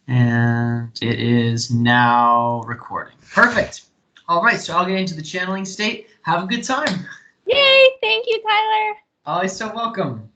And it is now recording. Perfect. All right, so I'll get into the channeling state. Have a good time. Yay! Thank you, Tyler. Oh, you're so welcome.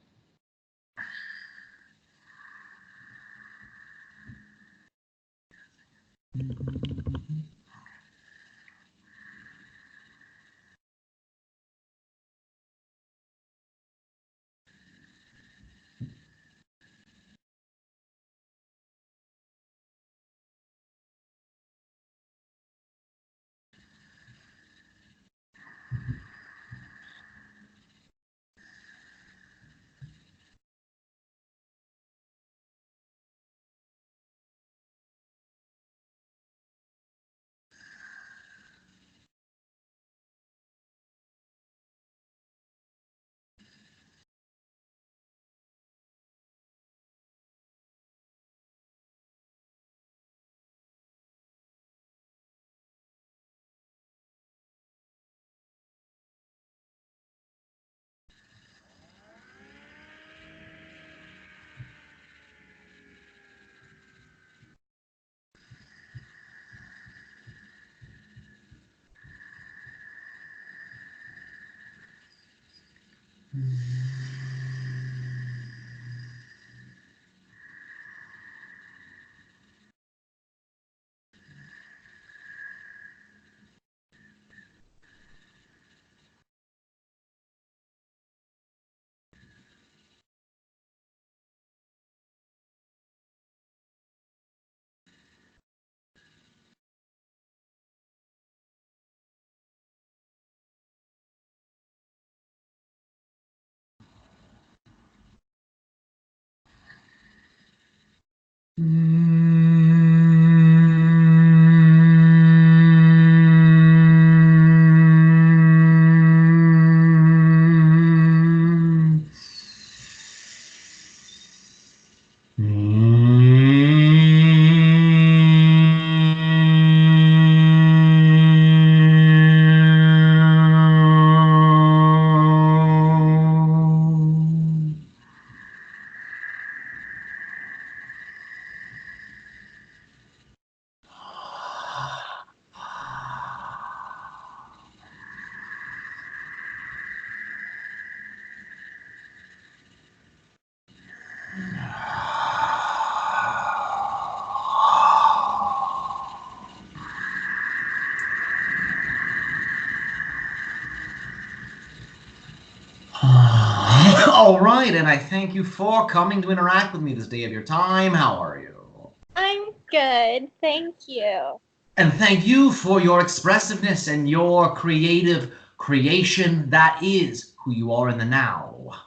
All right, and I thank you for coming to interact with me this day of your time. How are you? I'm good. Thank you. And thank you for your expressiveness and your creative creation that is who you are in the now.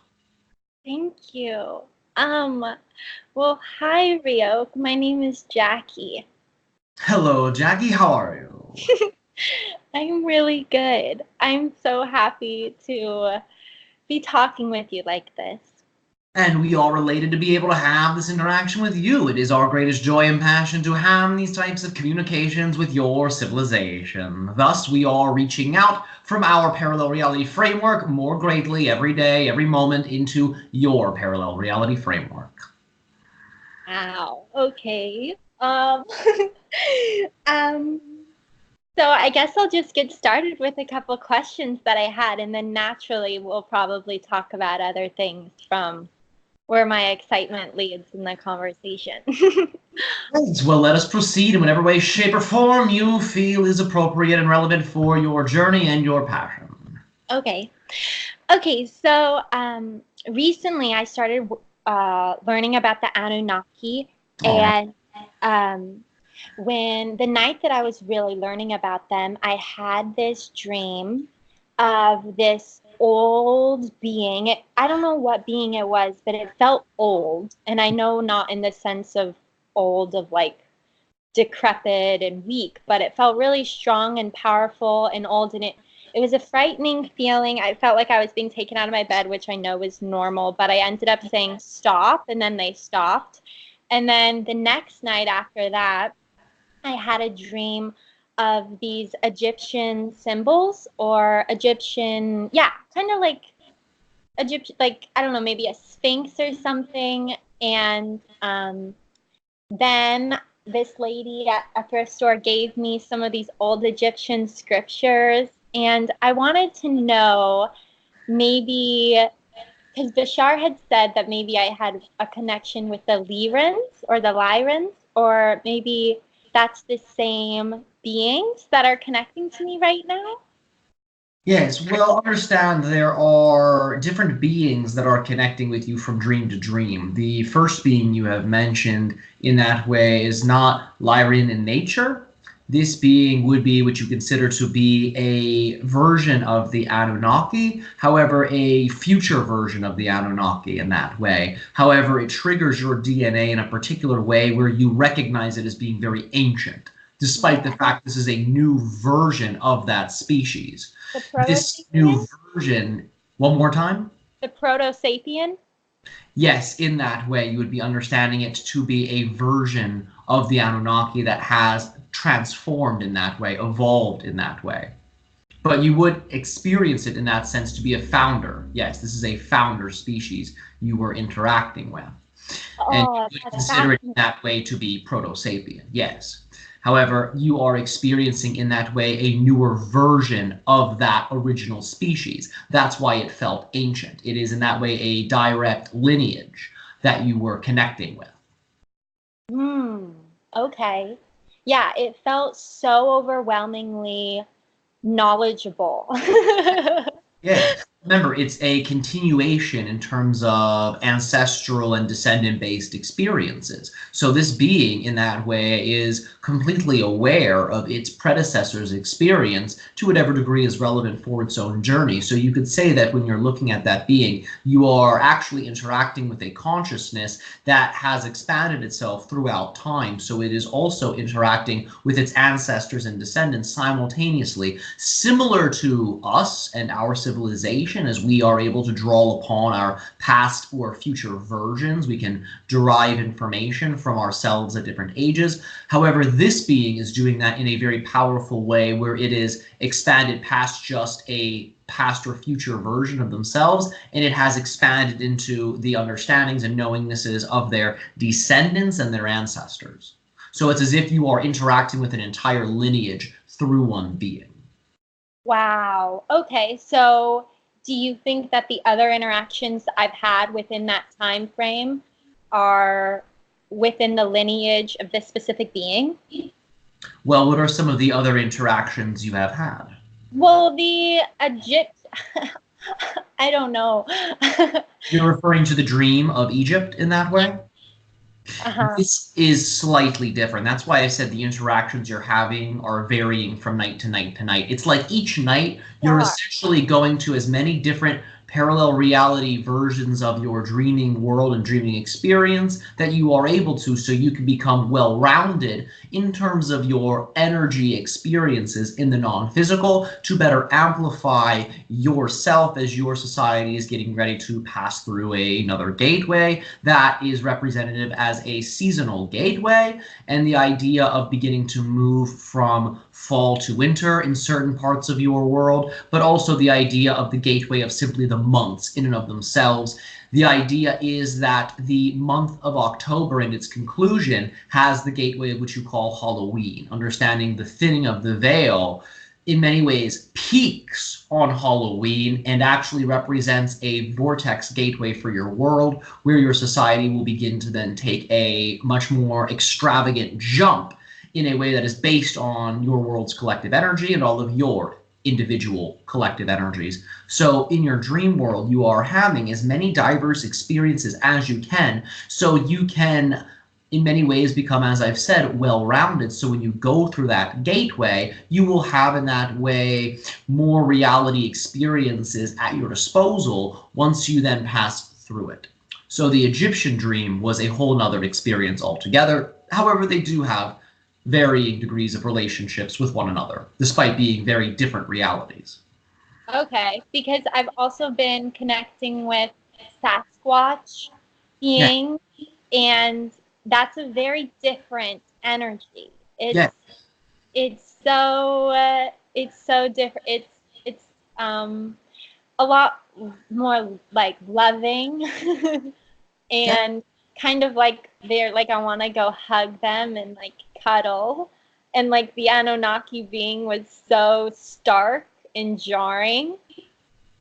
Thank you. Well, hi, Riok. My name is Jackie. Hello, Jackie. How are you? I'm really good. I'm so happy to be talking with you like this. And we are related to be able to have this interaction with you. It is our greatest joy and passion to have these types of communications with your civilization. Thus, we are reaching out from our parallel reality framework more greatly every day, every moment into your parallel reality framework. Wow. Okay. um, so I guess I'll just get started with a couple questions that I had, and then naturally we'll probably talk about other things from where my excitement leads in the conversation. Right. Well, let us proceed in whatever way, shape, or form you feel is appropriate and relevant for your journey and your passion. Okay. Okay, so recently I started learning about the Anunnaki, Aw. and um, when the night that I was really learning about them, I had this dream of this old being. I don't know what being it was, but it felt old, and I know not in the sense of old of like decrepit and weak, but it felt really strong and powerful and old, and it was a frightening feeling. I felt like I was being taken out of my bed, which I know is normal, but I ended up saying stop, and then they stopped. And then the next night after that, I had a dream of these Egyptian symbols or Egyptian, yeah, kind of like Egyptian, like I don't know, maybe a sphinx or something. And then this lady at a thrift store gave me some of these old Egyptian scriptures, and I wanted to know maybe because Bashar had said that maybe I had a connection with the Lyrans, or maybe that's the same beings that are connecting to me right now. Yes, well, understand there are different beings that are connecting with you from dream to dream. The first being you have mentioned in that way is not Lyran in nature. This being would be what you consider to be a version of the Anunnaki, however, a future version of the Anunnaki in that way. However, it triggers your DNA in a particular way where you recognize it as being very ancient, despite the fact this is a new version of that species. The This new Proto-Sapien? version, one more time? The Proto-Sapien? Yes, in that way, you would be understanding it to be a version of the Anunnaki that has transformed in that way, evolved in that way. But you would experience it in that sense to be a founder. Yes, this is a founder species you were interacting with. And you Oh, would that's consider it in fascinating. that way to be Proto-Sapien, yes. However, you are experiencing in that way a newer version of that original species. That's why it felt ancient. It is in that way a direct lineage that you were connecting with. Okay. Yeah, it felt so overwhelmingly knowledgeable. Yes. Remember, it's a continuation in terms of ancestral and descendant based experiences. So, this being in that way is completely aware of its predecessor's experience to whatever degree is relevant for its own journey. So, you could say that when you're looking at that being, you are actually interacting with a consciousness that has expanded itself throughout time. So, it is also interacting with its ancestors and descendants simultaneously, similar to us and our civilization, as we are able to draw upon our past or future versions. We can derive information from ourselves at different ages. However, this being is doing that in a very powerful way where it is expanded past just a past or future version of themselves, and it has expanded into the understandings and knowingnesses of their descendants and their ancestors. So it's as if you are interacting with an entire lineage through one being. Wow. Okay. So, do you think that the other interactions I've had within that time frame are within the lineage of this specific being? Well, what are some of the other interactions you have had? Well, the Egypt, I don't know. You're referring to the dream of Egypt in that way? Uh-huh. This is slightly different. That's why I said the interactions you're having are varying from night to night to night. It's like each night you're Sure. essentially going to as many different parallel reality versions of your dreaming world and dreaming experience that you are able to, so you can become well-rounded in terms of your energy experiences in the non-physical to better amplify yourself as your society is getting ready to pass through another gateway that is representative as a seasonal gateway, and the idea of beginning to move from fall to winter in certain parts of your world, but also the idea of the gateway of simply the months in and of themselves. The idea is that the month of October and its conclusion has the gateway of which you call Halloween, understanding the thinning of the veil in many ways peaks on Halloween and actually represents a vortex gateway for your world where your society will begin to then take a much more extravagant jump in a way that is based on your world's collective energy and all of your individual collective energies. So in your dream world, you are having as many diverse experiences as you can, so you can in many ways become, as I've said, well-rounded. So when you go through that gateway, you will have in that way more reality experiences at your disposal once you then pass through it. So the Egyptian dream was a whole nother experience altogether. However, they do have varying degrees of relationships with one another, despite being very different realities. Okay, because I've also been connecting with Sasquatch Yeah, beings, and that's a very different energy. yeah, It's so different. It's a lot more like loving yeah. and kind of like they're like I want to go hug them and like cuddle. And like the Anunnaki being was so stark and jarring,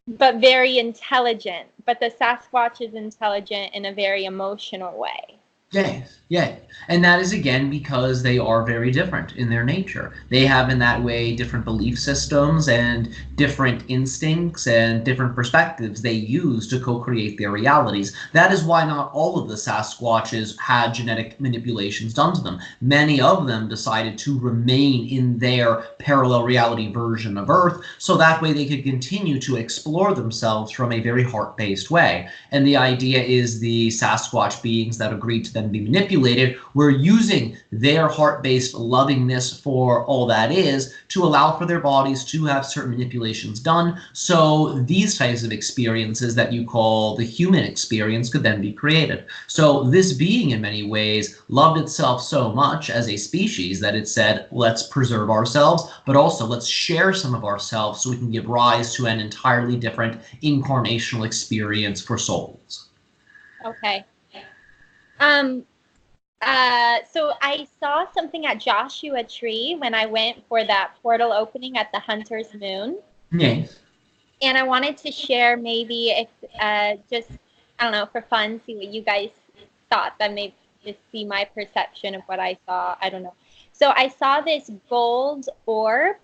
but very intelligent. But the Sasquatch is intelligent in a very emotional way. Yes, yeah. And that is again because they are very different in their nature. They have in that way different belief systems and different instincts and different perspectives they use to co-create their realities. That is why not all of the Sasquatches had genetic manipulations done to them. Many of them decided to remain in their parallel reality version of Earth, so that way they could continue to explore themselves from a very heart-based way. And the idea is the Sasquatch beings that agreed to them be manipulated were using their heart-based lovingness for all that is to allow for their bodies to have certain manipulations done, so these types of experiences that you call the human experience could then be created. So this being in many ways loved itself so much as a species that it said, let's preserve ourselves, but also let's share some of ourselves so we can give rise to an entirely different incarnational experience for souls. Okay. So I saw something at Joshua Tree when I went for that portal opening at the Hunter's Moon. Yes. And I wanted to share maybe if just, I don't know, for fun, see what you guys thought, that may just be my perception of what I saw. I don't know. So I saw this gold orb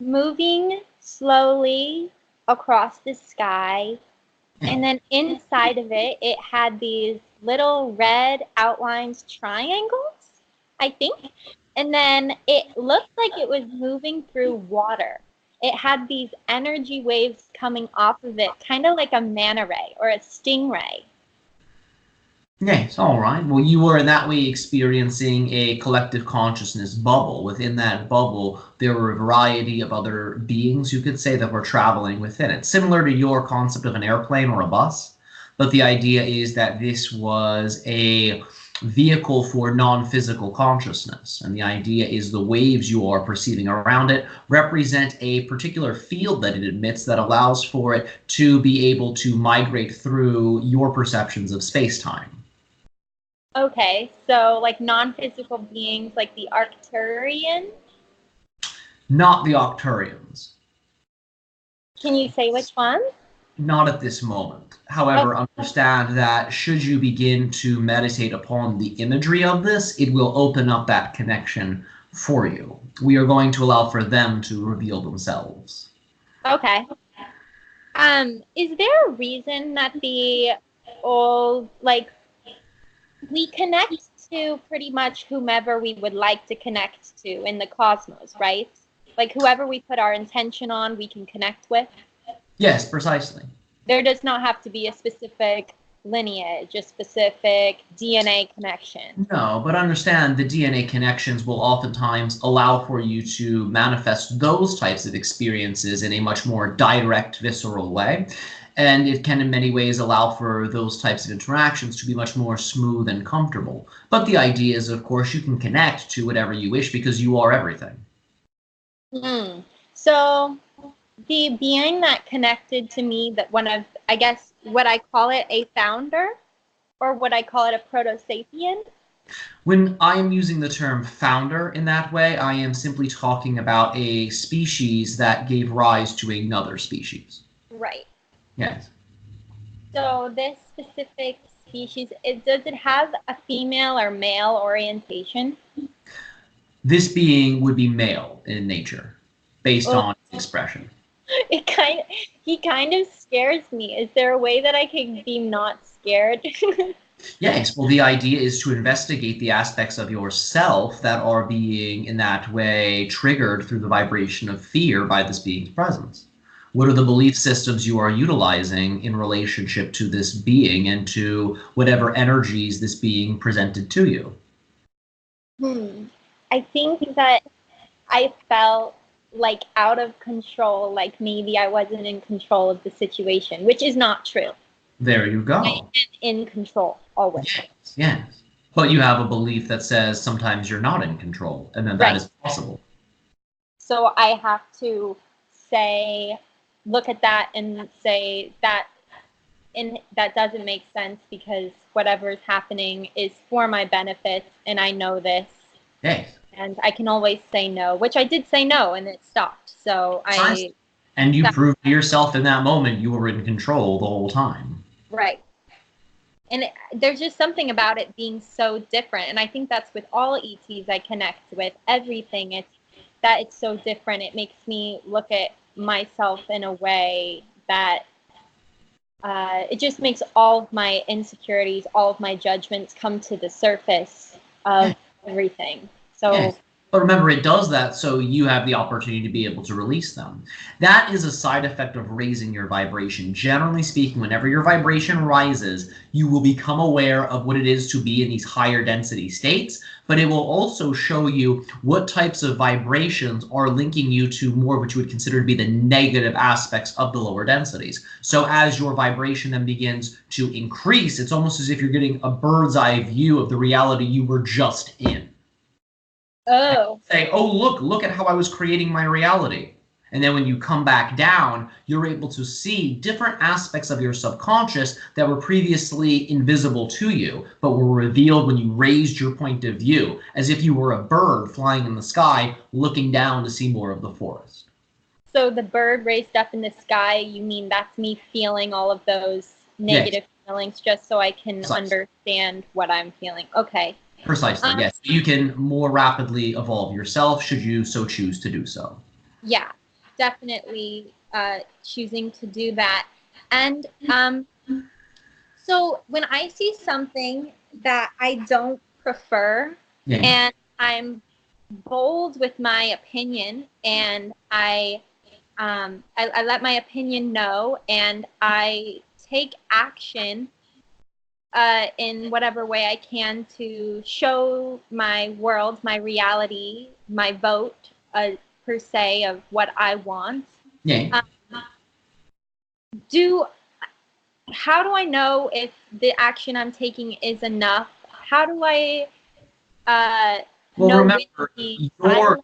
moving slowly across the sky. And then inside of it, it had these little red outlined triangles, I think. And then it looked like it was moving through water. It had these energy waves coming off of it, kind of like a manta ray or a stingray. Yes, all right. Well, you were in that way experiencing a collective consciousness bubble. Within that bubble, there were a variety of other beings, you could say, that were traveling within it. Similar to your concept of an airplane or a bus. But the idea is that this was a vehicle for non-physical consciousness. And the idea is the waves you are perceiving around it represent a particular field that it emits that allows for it to be able to migrate through your perceptions of space-time. Okay, so like non-physical beings like the Arcturian. Not the Octurians. Can you say which one? Not at this moment. However, Okay. understand that should you begin to meditate upon the imagery of this, it will open up that connection for you. We are going to allow for them to reveal themselves. Okay. Is there a reason that the old, like, we connect to pretty much whomever we would like to connect to in the cosmos, right? Like whoever we put our intention on, we can connect with. Yes, precisely. There does not have to be a specific lineage, a specific DNA connection. No, but understand the DNA connections will oftentimes allow for you to manifest those types of experiences in a much more direct, visceral way. And it can in many ways allow for those types of interactions to be much more smooth and comfortable. But the idea is, of course, you can connect to whatever you wish because you are everything. So the being that connected to me, that one of, I guess, what I call it a founder, or what I call it a proto-sapien. When I am using the term founder in that way, I am simply talking about a species that gave rise to another species. Right. Yes. So this specific species, does it have a female or male orientation? This being would be male in nature, based Oh, on expression. he kind of scares me. Is there a way that I can be not scared? Yes, well, the idea is to investigate the aspects of yourself that are being, in that way, triggered through the vibration of fear by this being's presence. What are the belief systems you are utilizing in relationship to this being and to whatever energies this being presented to you? I think that I felt like out of control, like maybe I wasn't in control of the situation, which is not true. There you go. I am in control always. Yes, yes. But you have a belief that says sometimes you're not in control, and then that is possible. So I have to say, look at that and say that, and that doesn't make sense because whatever's happening is for my benefit, and I know this. Yes. And I can always say no, which I did say no, and it stopped. So and you proved to yourself in that moment you were in control the whole time. Right. And there's just something about it being so different. And I think that's with all ETs I connect with, everything. It's so different. It makes me look at myself in a way that it just makes all of my insecurities, all of my judgments come to the surface of everything. So. Yes. But remember, it does that so you have the opportunity to be able to release them. That is a side effect of raising your vibration. Generally speaking, whenever your vibration rises, you will become aware of what it is to be in these higher density states, but it will also show you what types of vibrations are linking you to more of what you would consider to be the negative aspects of the lower densities. So as your vibration then begins to increase, it's almost as if you're getting a bird's eye view of the reality you were just in. Oh. Say, oh, look at how I was creating my reality. And then when you come back down, you're able to see different aspects of your subconscious that were previously invisible to you, but were revealed when you raised your point of view, as if you were a bird flying in the sky, looking down to see more of the forest. So the bird raised up in the sky, you mean that's me feeling all of those negative feelings just so I can understand what I'm feeling. Okay. Precisely, yes. You can more rapidly evolve yourself should you so choose to do so. Yeah, definitely choosing to do that. And so when I see something that I don't prefer, and I'm bold with my opinion, and I let my opinion know, and I take action in whatever way I can to show my world, my reality, my vote, per se, of what I want. Yeah. How do I know if the action I'm taking is enough? How do I know remember,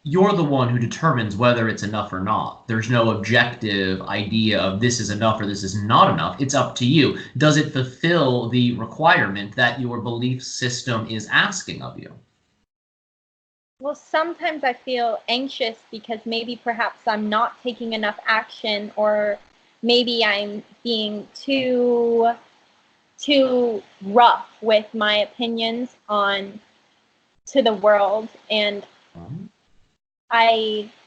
you're the one who determines whether it's enough or not. There's no objective idea of this is enough or this is not enough. It's up to you. Does it fulfill the requirement that your belief system is asking of you? Well, sometimes I feel anxious because maybe perhaps I'm not taking enough action, or maybe I'm being too rough with my opinions to the world, and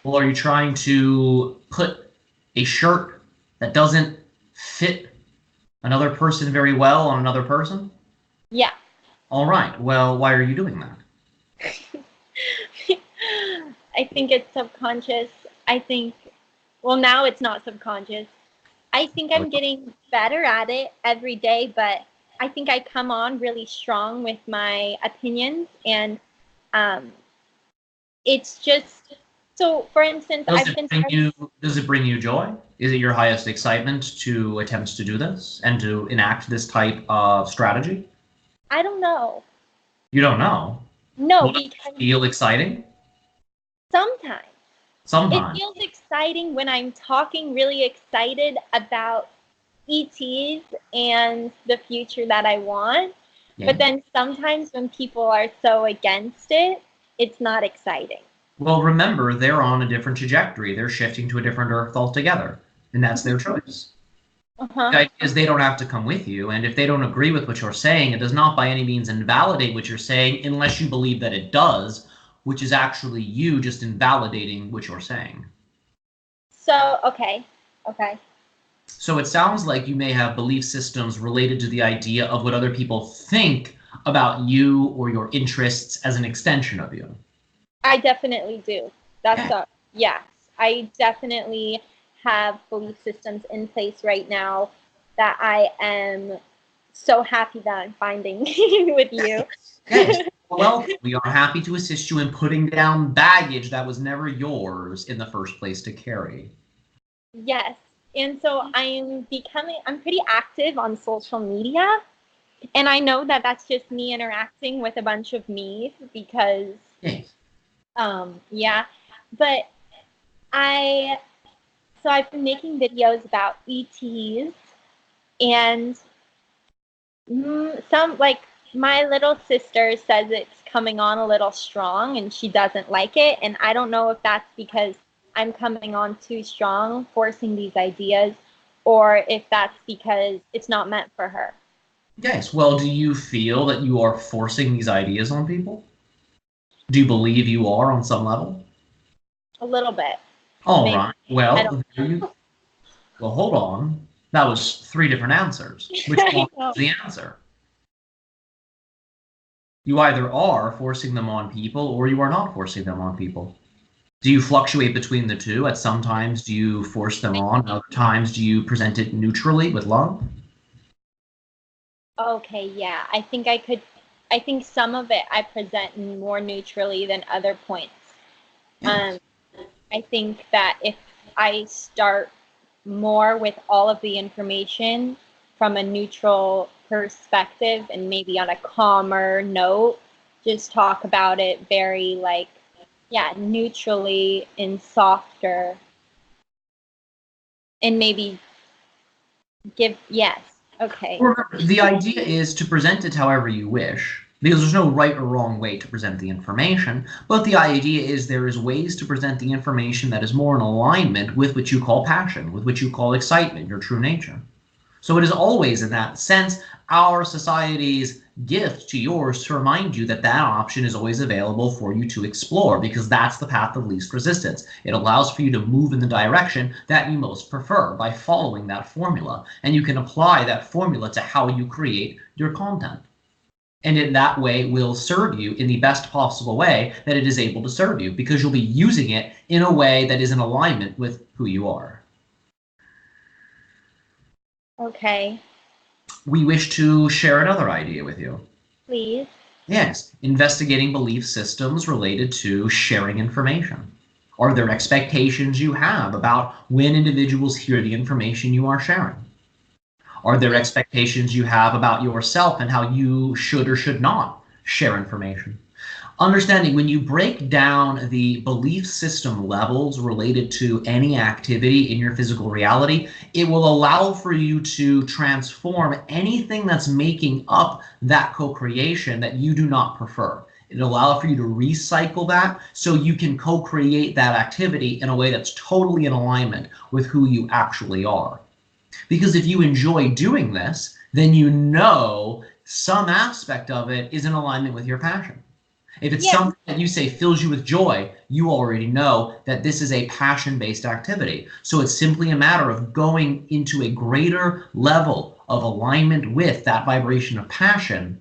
Well, are you trying to put a shirt that doesn't fit another person very well on another person? Yeah. All right. Well, why are you doing that? I think it's subconscious. Well, now it's not subconscious. I think I'm getting better at it every day, but I think I come on really strong with my opinions, and it's just, so for instance, does it bring you joy? Is it your highest excitement to attempt to do this and to enact this type of strategy? I don't know. You don't know? No, because it feel exciting? Sometimes. Sometimes. It feels exciting when I'm talking really excited about ETs and the future that I want. Yeah. But then sometimes when people are so against it, it's not exciting. Well, remember, they're on a different trajectory. They're shifting to a different Earth altogether, and that's their choice. Because they don't have to come with you, and if they don't agree with what you're saying, it does not by any means invalidate what you're saying unless you believe that it does, which is actually you just invalidating what you're saying. So, okay. So it sounds like you may have belief systems related to the idea of what other people think about you or your interests as an extension of you. I definitely do. Yes. I definitely have belief systems in place right now that I am so happy that I'm finding with you. Yes. Well, we are happy to assist you in putting down baggage that was never yours in the first place to carry. Yes. And so I'm pretty active on social media. And I know that that's just me interacting with a bunch of me because, yes. Yeah. But I've been making videos about ETs, and Some, like, my little sister says it's coming on a little strong and she doesn't like it. And I don't know if that's because I'm coming on too strong, forcing these ideas, or if that's because it's not meant for her. Yes. Well, do you feel that you are forcing these ideas on people? Do you believe you are on some level? A little bit. All Maybe. right. I don't Well, well, hold on. That was three different answers. Which one I know. is the answer? You either are forcing them on people or you are not forcing them on people. Do you fluctuate between the two? At some times, do you force them on? Other times, do you present it neutrally with love? Okay, yeah. I think some of it I present more neutrally than other points. Yes. Um, I think that if I start more with all of the information from a neutral perspective and maybe on a calmer note, just talk about it very, like, yeah, neutrally and softer, and maybe give, yes, okay. Remember, the idea is to present it however you wish, because there's no right or wrong way to present the information, but the idea is there is ways to present the information that is more in alignment with what you call passion, with what you call excitement, your true nature. So it is always, in that sense, our society's gift to yours to remind you that that option is always available for you to explore, because that's the path of least resistance. It allows for you to move in the direction that you most prefer by following that formula, and you can apply that formula to how you create your content. And in that way will serve you in the best possible way that it is able to serve you, because you'll be using it in a way that is in alignment with who you are. Okay, We wish to share another idea with you. please. Yes, investigating belief systems related to sharing information. Are there expectations you have about when individuals hear the information you are sharing? Are there expectations you have about yourself and how you should or should not share information? Understanding when you break down the belief system levels related to any activity in your physical reality, it will allow for you to transform anything that's making up that co-creation that you do not prefer. It'll allow for you to recycle that so you can co-create that activity in a way that's totally in alignment with who you actually are. Because if you enjoy doing this, then you know some aspect of it is in alignment with your passion. If it's Yeah, something that you say fills you with joy, you already know that this is a passion-based activity. So it's simply a matter of going into a greater level of alignment with that vibration of passion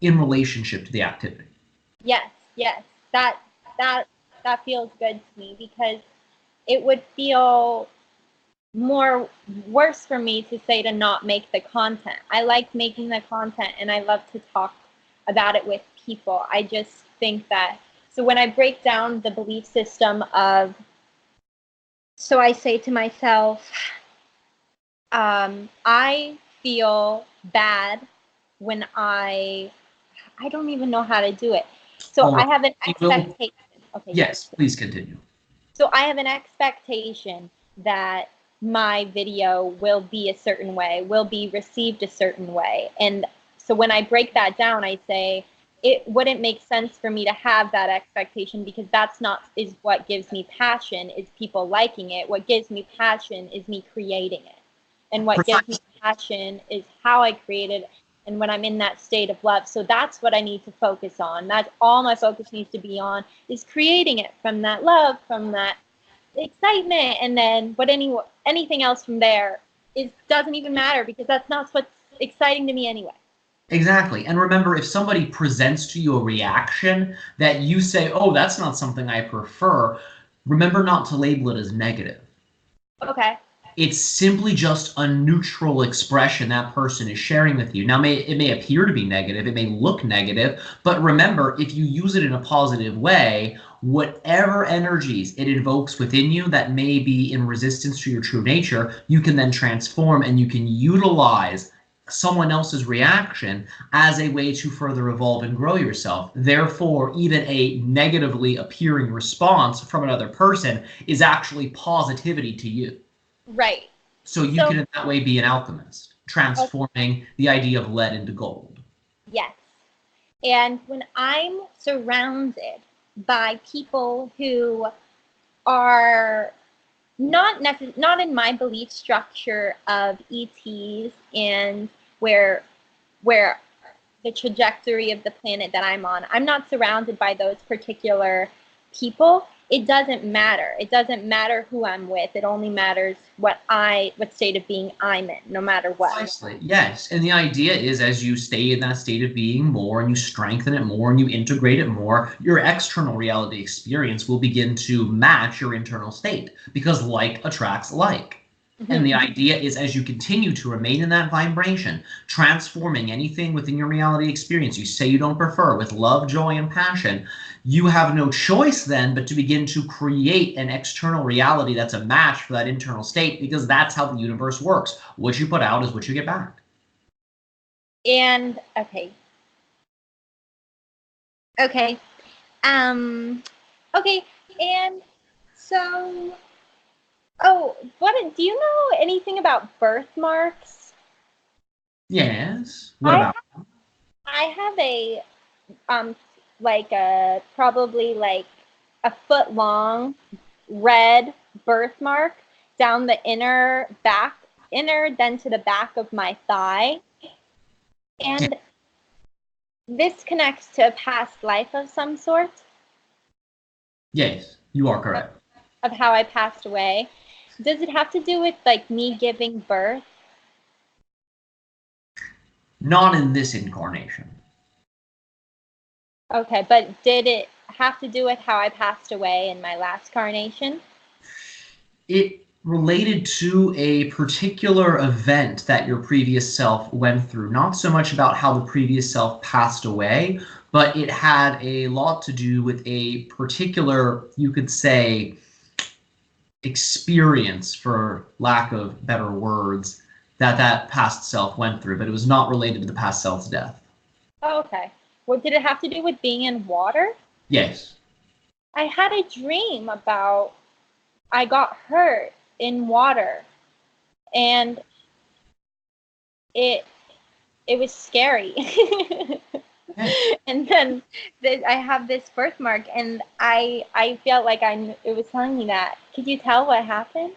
in relationship to the activity. yes, yes. That that feels good to me, because it would feel more worse for me to say to not make the content. I like making the content and I love to talk about it with people. I just think that, so when I break down the belief system of, so I say to myself, I feel bad when I don't even know how to do it. So All I right. have an We will, expectation. Okay, yes. yes, please continue. So I have an expectation that my video will be a certain way, will be received a certain way. And so when I break that down, I say it wouldn't make sense for me to have that expectation, because that's not is what gives me passion, is people liking it. What gives me passion is me creating it. And what gives me Precisely. passion is how I created, and when I'm in that state of love. So that's what I need to focus on. That's all my focus needs to be on, is creating it from that love, from that excitement, and then anything else from there is doesn't even matter, because that's not what's exciting to me anyway. Exactly. And remember, if somebody presents to you a reaction that you say, oh, that's not something I prefer, remember not to label it as negative. Okay. It's simply just a neutral expression that person is sharing with you. Now, it may appear to be negative, it may look negative, but remember, if you use it in a positive way, whatever energies it invokes within you that may be in resistance to your true nature, you can then transform and you can utilize someone else's reaction as a way to further evolve and grow yourself. Therefore, even a negatively appearing response from another person is actually positivity to you. Right. So you So can in that way be an alchemist. transforming the idea of lead into gold. Yes. And when I'm surrounded by people who are not in my belief structure of ETs and where the trajectory of the planet that I'm on, I'm not surrounded by those particular people. It doesn't matter. It doesn't matter who I'm with. It only matters what state of being I'm in, no matter what. Precisely, yes. And the idea is, as you stay in that state of being more and you strengthen it more and you integrate it more, your external reality experience will begin to match your internal state, because like attracts like. And the idea is, as you continue to remain in that vibration, transforming anything within your reality experience you say you don't prefer with love, joy, and passion, you have no choice then but to begin to create an external reality that's a match for that internal state, because that's how the universe works. What you put out is what you get back. And okay. Okay. Okay. And so, do you know anything about birthmarks? Yes. What about them? I have a probably like a foot long red birthmark down the inner then to the back of my thigh. And this connects to a past life of some sort. Yes, you are correct. Of how I passed away. Does it have to do with like me giving birth? Not in this incarnation. Okay, but did it have to do with how I passed away in my last carnation? It related to a particular event that your previous self went through. Not so much about how the previous self passed away, but it had a lot to do with a particular, you could say, experience, for lack of better words, that past self went through, but it was not related to the past self's death. Oh, okay. Well, did it have to do with being in water? Yes. I had a dream about I got hurt in water, and it was scary. And then I have this birthmark, and I felt like it was telling me that. Could you tell what happened?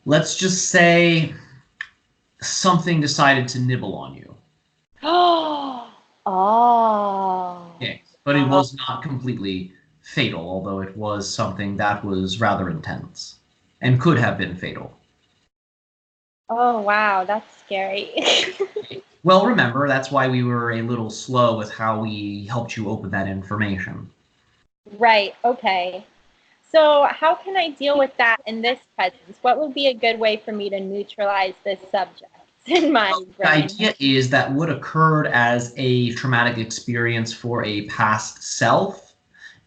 Let's just say something decided to nibble on you. Oh. Yes, but it was not completely fatal, although it was something that was rather intense and could have been fatal. Oh, wow, that's scary. Well, remember, that's why we were a little slow with how we helped you open that information. Right, okay. So how can I deal with that in this presence? What would be a good way for me to neutralize this subject in my brain? The idea is that what occurred as a traumatic experience for a past self,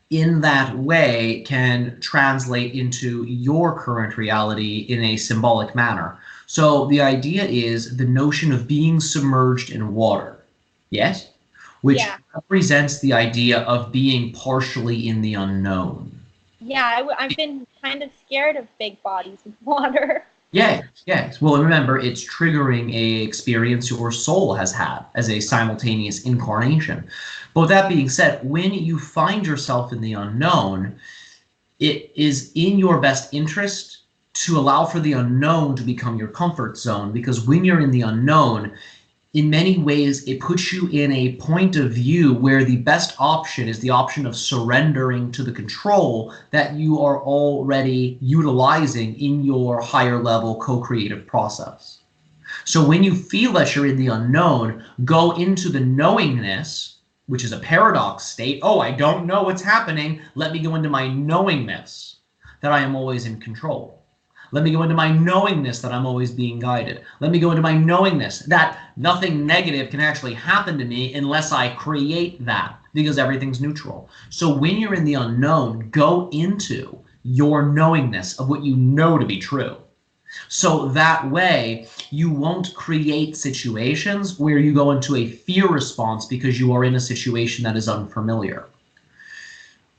in that way, can translate into your current reality in a symbolic manner. So the idea is the notion of being submerged in water, yes? Which represents the idea of being partially in the unknown. Yeah, I've been kind of scared of big bodies of water. Yes. Well, remember, it's triggering a experience your soul has had as a simultaneous incarnation. But with that being said, when you find yourself in the unknown, it is in your best interest to allow for the unknown to become your comfort zone, because when you're in the unknown, in many ways, it puts you in a point of view where the best option is the option of surrendering to the control that you are already utilizing in your higher level co-creative process. So when you feel that you're in the unknown, go into the knowingness, which is a paradox state. Oh, I don't know what's happening. Let me go into my knowingness that I am always in control. Let me go into my knowingness that I'm always being guided. Let me go into my knowingness that nothing negative can actually happen to me unless I create that, because everything's neutral. So when you're in the unknown, go into your knowingness of what you know to be true. So that way, you won't create situations where you go into a fear response because you are in a situation that is unfamiliar.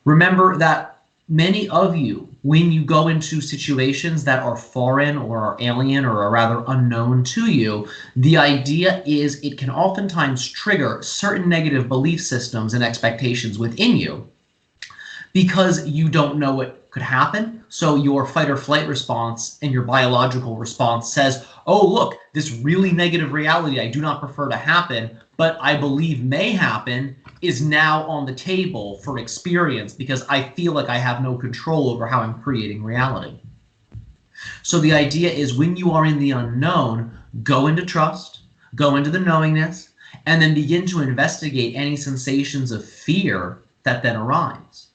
Remember that many of you, when you go into situations that are foreign or are alien or are rather unknown to you, the idea is it can oftentimes trigger certain negative belief systems and expectations within you because you don't know what could happen. So your fight or flight response and your biological response says, oh, look, this really negative reality I do not prefer to happen, but I believe may happen, is now on the table for experience because I feel like I have no control over how I'm creating reality. So the idea is when you are in the unknown, go into trust, go into the knowingness, and then begin to investigate any sensations of fear that then arise.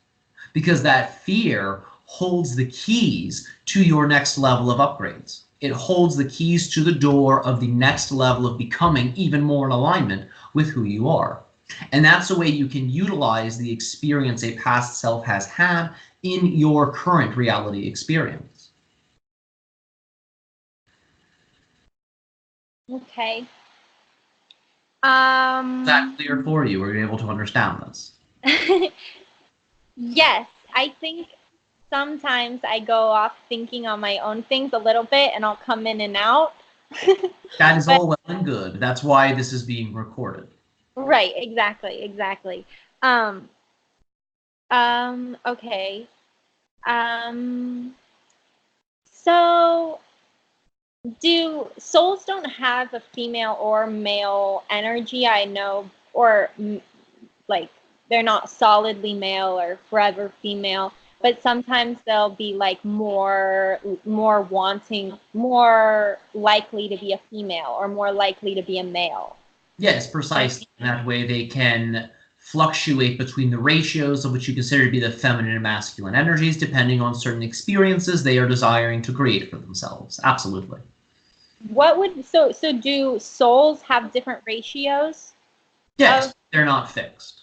Because that fear holds the keys to your next level of upgrades. It holds the keys to the door of the next level of becoming even more in alignment with who you are. And that's a way you can utilize the experience a past self has had in your current reality experience. Okay. Is that clear for you? Were you able to understand this? Yes, I think sometimes I go off thinking on my own things a little bit and I'll come in and out. That is all well and good. That's why this is being recorded. Right, exactly. Okay. So do souls don't have a female or male energy, I know, or like they're not solidly male or forever female, but sometimes they'll be like more wanting, more likely to be a female or more likely to be a male. Yes, precisely. That way they can fluctuate between the ratios of what you consider to be the feminine and masculine energies, depending on certain experiences they are desiring to create for themselves. Absolutely. What would so do souls have different ratios? Yes, they're not fixed.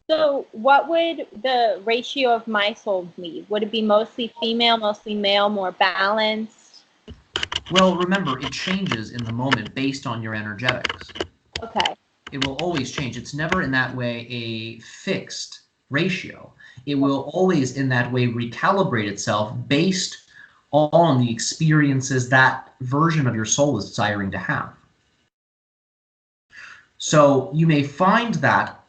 So what would the ratio of my soul be? Would it be mostly female, mostly male, more balanced? Well, remember, it changes in the moment based on your energetics. Okay. It will always change. It's never in that way a fixed ratio. It will always in that way recalibrate itself based on the experiences that version of your soul is desiring to have. So you may find that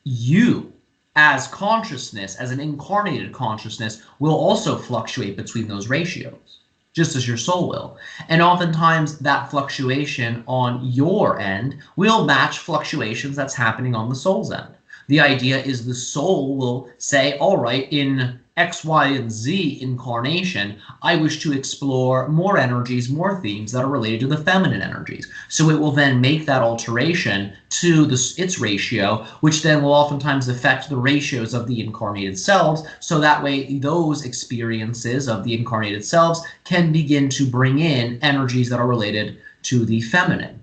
you, as consciousness, as an incarnated consciousness, will also fluctuate between those ratios, just as your soul will. And oftentimes that fluctuation on your end will match fluctuations that's happening on the soul's end. The idea is the soul will say, all right, in X, Y, and Z incarnation, I wish to explore more energies, more themes that are related to the feminine energies. So it will then make that alteration to its ratio, which then will oftentimes affect the ratios of the incarnated selves. So that way, those experiences of the incarnated selves can begin to bring in energies that are related to the feminine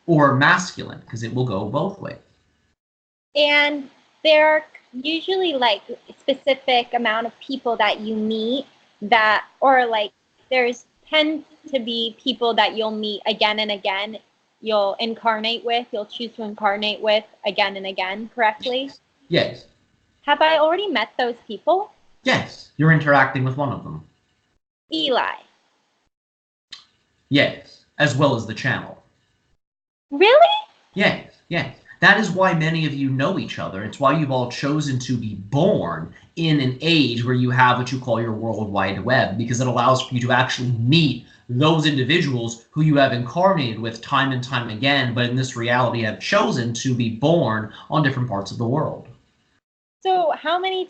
or masculine, because it will go both ways. And there are usually like specific amount of people that you meet that, or like there's tend to be people that you'll meet again and again, you'll incarnate with, you'll choose to incarnate with again and again, correctly? Yes. Have I already met those people? Yes, you're interacting with one of them. Eli. Yes, as well as the channel. Really? Yes, yes. That is why many of you know each other. It's why you've all chosen to be born in an age where you have what you call your World Wide Web, because it allows for you to actually meet those individuals who you have incarnated with time and time again, but in this reality have chosen to be born on different parts of the world. So how many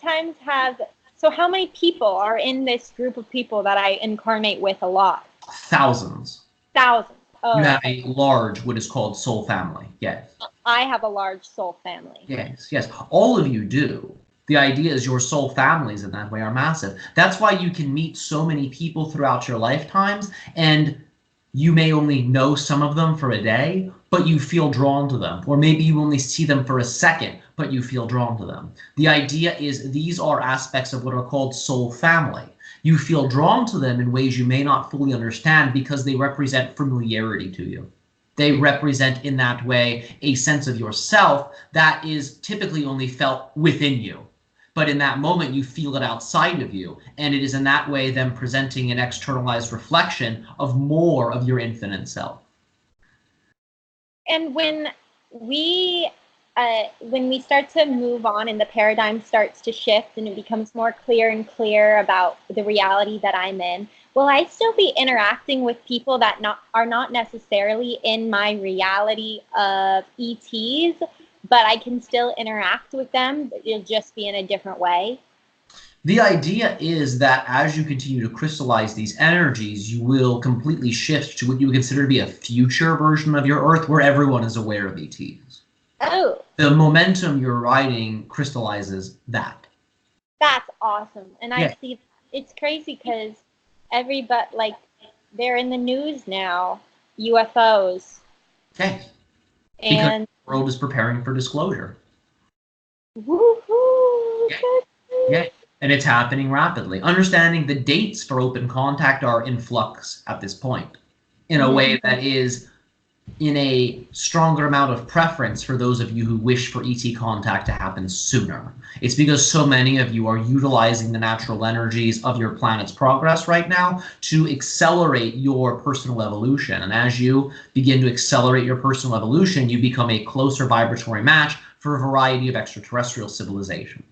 people are in this group of people that I incarnate with a lot? Thousands. Thousands. Oh, you have a large, what is called soul family. Yes. I have a large soul family. Yes, yes. All of you do. The idea is your soul families in that way are massive. That's why you can meet so many people throughout your lifetimes, and you may only know some of them for a day, but you feel drawn to them. Or maybe you only see them for a second, but you feel drawn to them. The idea is these are aspects of what are called soul family. You feel drawn to them in ways you may not fully understand because they represent familiarity to you. They represent in that way a sense of yourself that is typically only felt within you. but in that moment you feel it outside of you, and it is in that way them presenting an externalized reflection of more of your infinite self. And when we start to move on and the paradigm starts to shift and it becomes more clear and clear about the reality that I'm in, will I still be interacting with people that are not necessarily in my reality of ETs, but I can still interact with them, but it'll just be in a different way? The idea is that as you continue to crystallize these energies, you will completely shift to what you would consider to be a future version of your Earth where everyone is aware of ETs. Oh, The momentum you're riding crystallizes that. that's awesome. And Yeah. I see it's crazy because everybody, like, they're in the news now, UFOs. Okay. Because And the world is preparing for disclosure. woohoo! Yeah. Yeah. And it's happening rapidly. Understanding the dates for open contact are in flux at this point in a way that is in a stronger amount of preference for those of you who wish for ET contact to happen sooner. It's because so many of you are utilizing the natural energies of your planet's progress right now to accelerate your personal evolution. And as you begin to accelerate your personal evolution, you become a closer vibratory match for a variety of extraterrestrial civilizations.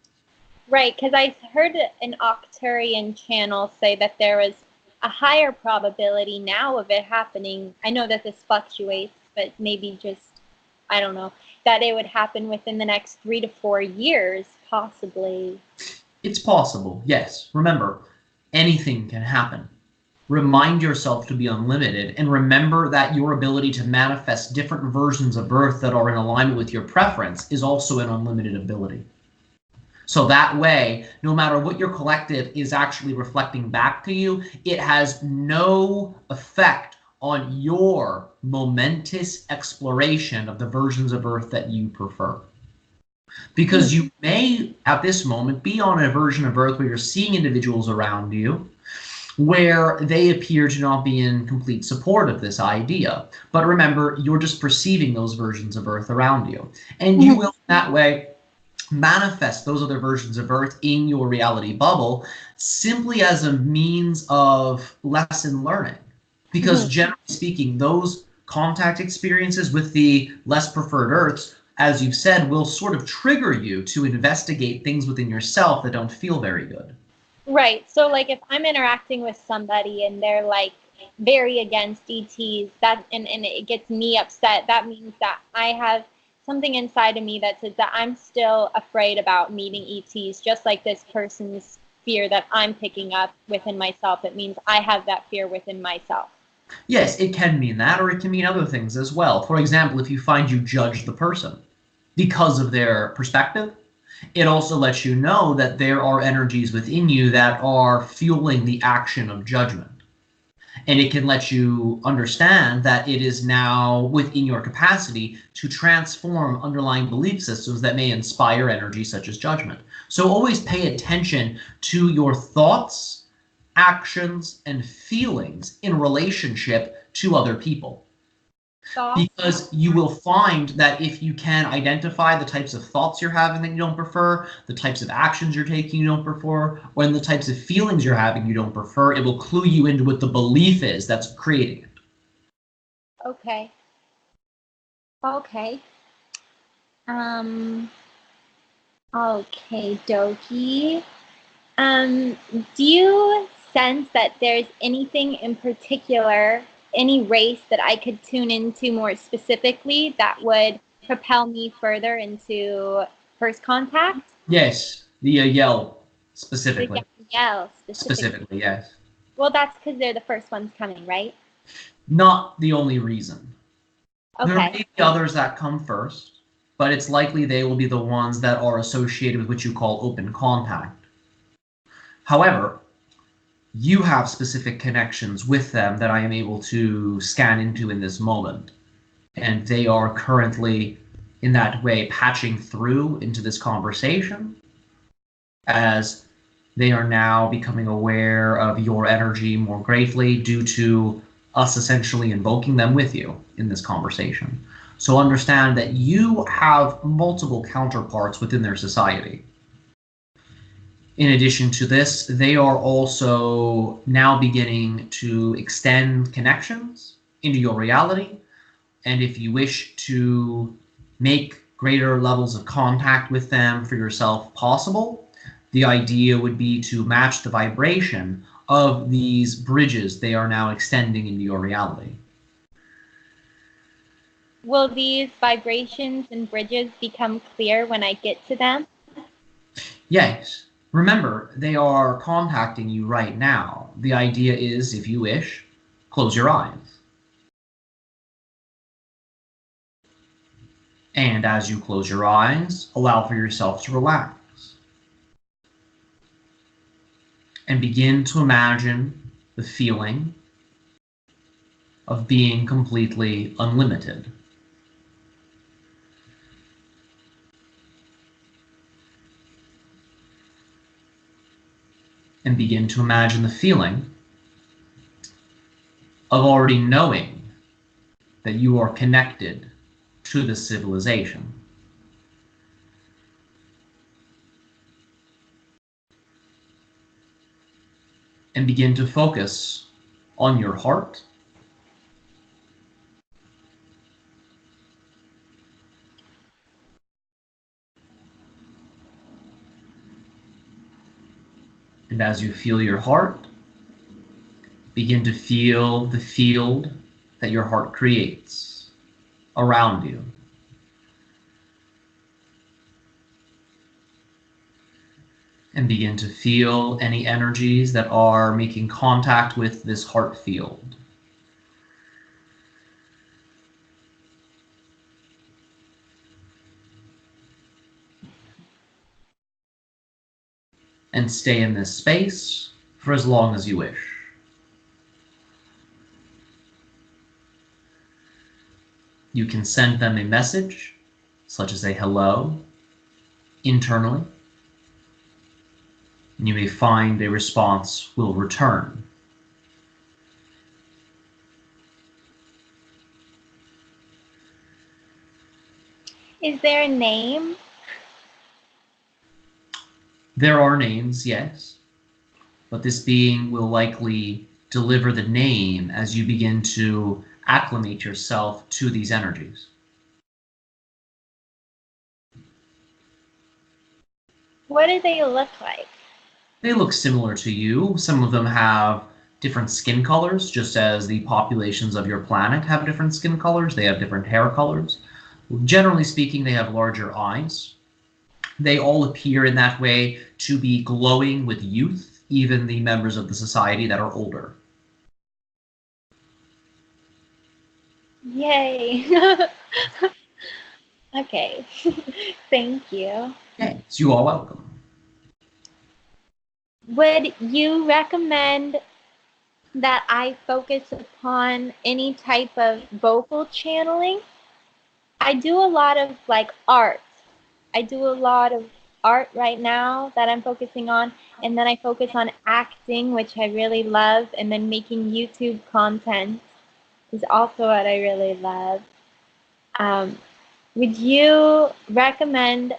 Right, because I heard an Octurian channel say that there was a higher probability now of it happening. I know that this fluctuates, but maybe just, I don't know, that it would happen within the next 3 to 4 years, possibly. It's possible, yes. Remember, anything can happen. Remind yourself to be unlimited, and remember that your ability to manifest different versions of Earth that are in alignment with your preference is also an unlimited ability. So that way, no matter what your collective is actually reflecting back to you, it has no effect on your momentous exploration of the versions of Earth that you prefer. Because you may, at this moment, be on a version of Earth where you're seeing individuals around you where they appear to not be in complete support of this idea. But remember, you're just perceiving those versions of Earth around you. And you will, in that way, manifest those other versions of Earth in your reality bubble simply as a means of lesson learning. Because generally speaking, those contact experiences with the less preferred Earths, as you've said, will sort of trigger you to investigate things within yourself that don't feel very good. Right. So, like, if I'm interacting with somebody and they're like very against ETs, and it gets me upset, that means that I have something inside of me that says that I'm still afraid about meeting ETs, just like this person's fear that I'm picking up within myself. It means I have that fear within myself. Yes, it can mean that, or it can mean other things as well. For example, if you find you judge the person because of their perspective, it also lets you know that there are energies within you that are fueling the action of judgment. And it can let you understand that it is now within your capacity to transform underlying belief systems that may inspire energy such as judgment. So always pay attention to your thoughts, actions, and feelings in relationship to other people. Because you will find that if you can identify the types of thoughts you're having that you don't prefer, the types of actions you're taking you don't prefer, or the types of feelings you're having you don't prefer, it will clue you into what the belief is that's creating it. Okay. Okay, dokie. Do you sense that there's anything in particular, any race that I could tune into more specifically that would propel me further into first contact? Yes, the yell specifically. The yell Specifically, yes. Well, that's because they're the first ones coming, right? Not the only reason. There may Okay. be others that come first, but it's likely they will be the ones that are associated with what you call open contact. However, you have specific connections with them that I am able to scan into in this moment. And they are currently, in that way, patching through into this conversation as they are now becoming aware of your energy more greatly due to us essentially invoking them with you in this conversation. So understand that you have multiple counterparts within their society. In addition to this, they are also now beginning to extend connections into your reality. And if you wish to make greater levels of contact with them for yourself possible, the idea would be to match the vibration of these bridges they are now extending into your reality. Will these vibrations and bridges become clear when I get to them? Yes. Remember, they are contacting you right now. The idea is, if you wish, close your eyes. And as you close your eyes, allow for yourself to relax. And begin to imagine the feeling of being completely unlimited. And begin to imagine the feeling of already knowing that you are connected to the civilization. And begin to focus on your heart. And as you feel your heart, begin to feel the field that your heart creates around you. And begin to feel any energies that are making contact with this heart field. And stay in this space for as long as you wish. You can send them a message, such as a hello, internally, and you may find a response will return. Is there a name? There are names, yes, but this being will likely deliver the name as you begin to acclimate yourself to these energies. What do they look like? They look similar to you. Some of them have different skin colors, just as the populations of your planet have different skin colors. They have different hair colors. Generally speaking, they have larger eyes. They all appear in that way to be glowing with youth, even the members of the society that are older. Yay. Okay. Thank you. Yes, you are welcome. Would you recommend that I focus upon any type of vocal channeling? I do a lot of like art. I do a lot of art right now that I'm focusing on, and then I focus on acting, which I really love, and then making YouTube content is also what I really love. Um, would you recommend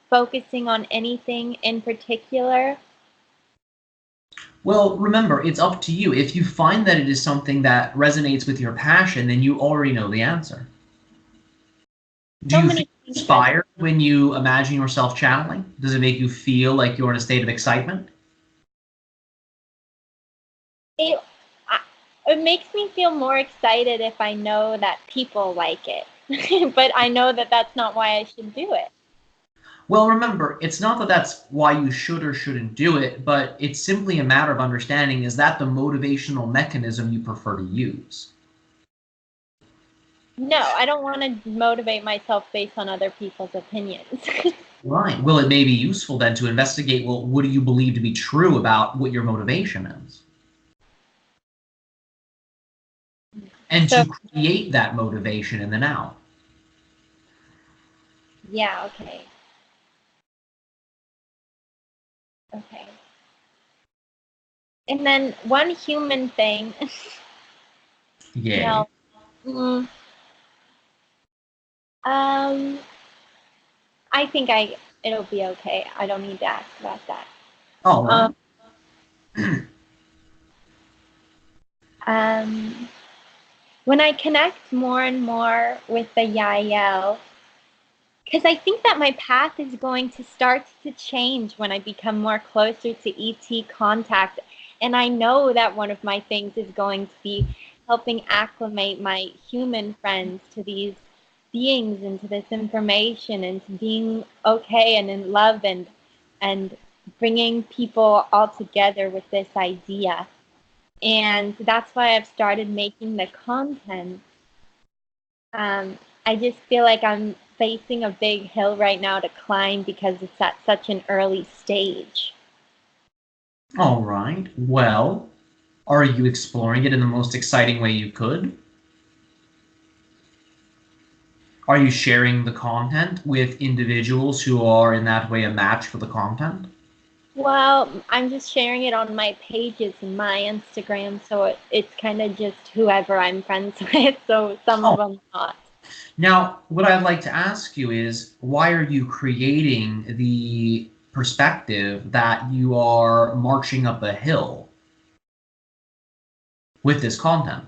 focusing on anything in particular? Well, remember, it's up to you. If you find that it is something that resonates with your passion, then you already know the answer. Do So you feel many things. inspired when you imagine yourself channeling? Does it make you feel like you're in a state of excitement? It, it makes me feel more excited if I know that people like it. But I know that that's not why I should do it. Well, remember, it's not that that's why you should or shouldn't do it, but it's simply a matter of understanding, is that the motivational mechanism you prefer to use? No, I don't want to motivate myself based on other people's opinions. Right. Well, it may be useful then to investigate, well, what do you believe to be true about what your motivation is? And So, to create that motivation in the now. yeah, okay. Okay. And then one human thing. Yay. No. Mm, um, I think it'll be okay. I don't need to ask about that. All right. When I connect more and more with the Yael, because I think that my path is going to start to change when I become more closer to ET contact. And I know that one of my things is going to be helping acclimate my human friends to these beings and to this information and to being okay and in love and bringing people all together with this idea. And that's why I've started making the content. I just feel like I'm facing a big hill right now to climb because it's at such an early stage. All right. Well, are you exploring it in the most exciting way you could? Are you sharing the content with individuals who are in that way a match for the content? Well, I'm just sharing it on my pages and my Instagram, so it's kind of just whoever I'm friends with, so some of Oh, them not. now what I'd like to ask you is why are you creating the perspective that you are marching up a hill with this content?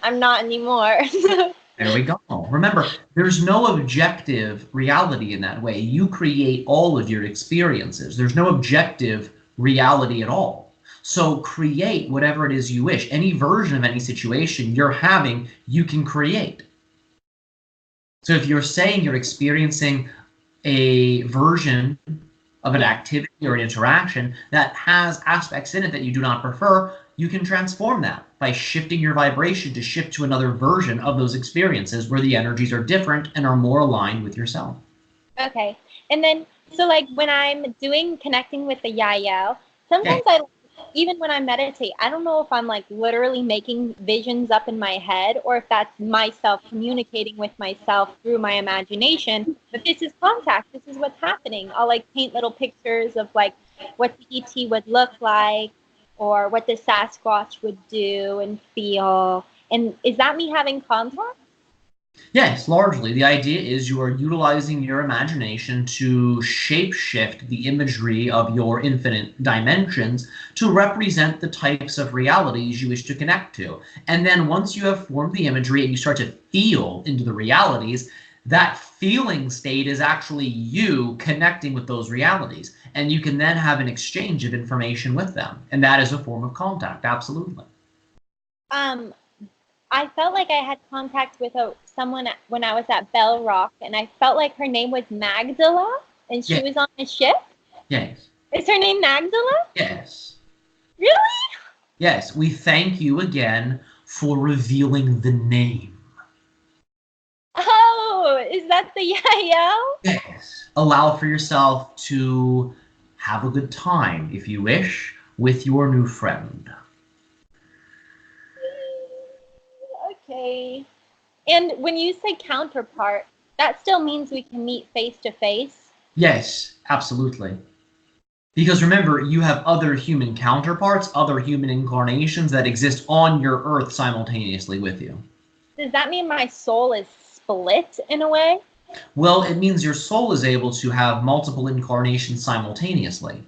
I'm not anymore. There we go. Remember, there's no objective reality in that way. You create all of your experiences. There's no objective reality at all. So create whatever it is you wish. Any version of any situation you're having, you can create. So if you're saying you're experiencing a version of an activity or an interaction that has aspects in it that you do not prefer, you can transform that by shifting your vibration to shift to another version of those experiences where the energies are different and are more aligned with yourself. Okay. And then, so like when I'm doing connecting with the Yael, Okay. sometimes even when I meditate, I don't know if I'm like literally making visions up in my head or if that's myself communicating with myself through my imagination. But this is contact. This is what's happening. I'll like paint little pictures of like what the ET would look like or what the Sasquatch would do and feel. And is that me having contact? Yes, largely. The idea is you are utilizing your imagination to shape-shift the imagery of your infinite dimensions to represent the types of realities you wish to connect to. And then once you have formed the imagery and you start to feel into the realities, that feeling state is actually you connecting with those realities. And you can then have an exchange of information with them. And that is a form of contact, absolutely. Um, I felt like I had contact with someone when I was at Bell Rock, and I felt like her name was Magdala, and she Yes, was on a ship. yes, Is her name Magdala? yes. Really? Yes, we thank you again for revealing the name. Oh, is that the Yael? Yes. Allow for yourself to have a good time, if you wish, with your new friend. Okay. And when you say counterpart, that still means we can meet face to face. Yes, absolutely. Because remember, you have other human counterparts, other human incarnations that exist on your Earth simultaneously with you. Does that mean my soul is split in a way? Well, it means your soul is able to have multiple incarnations simultaneously.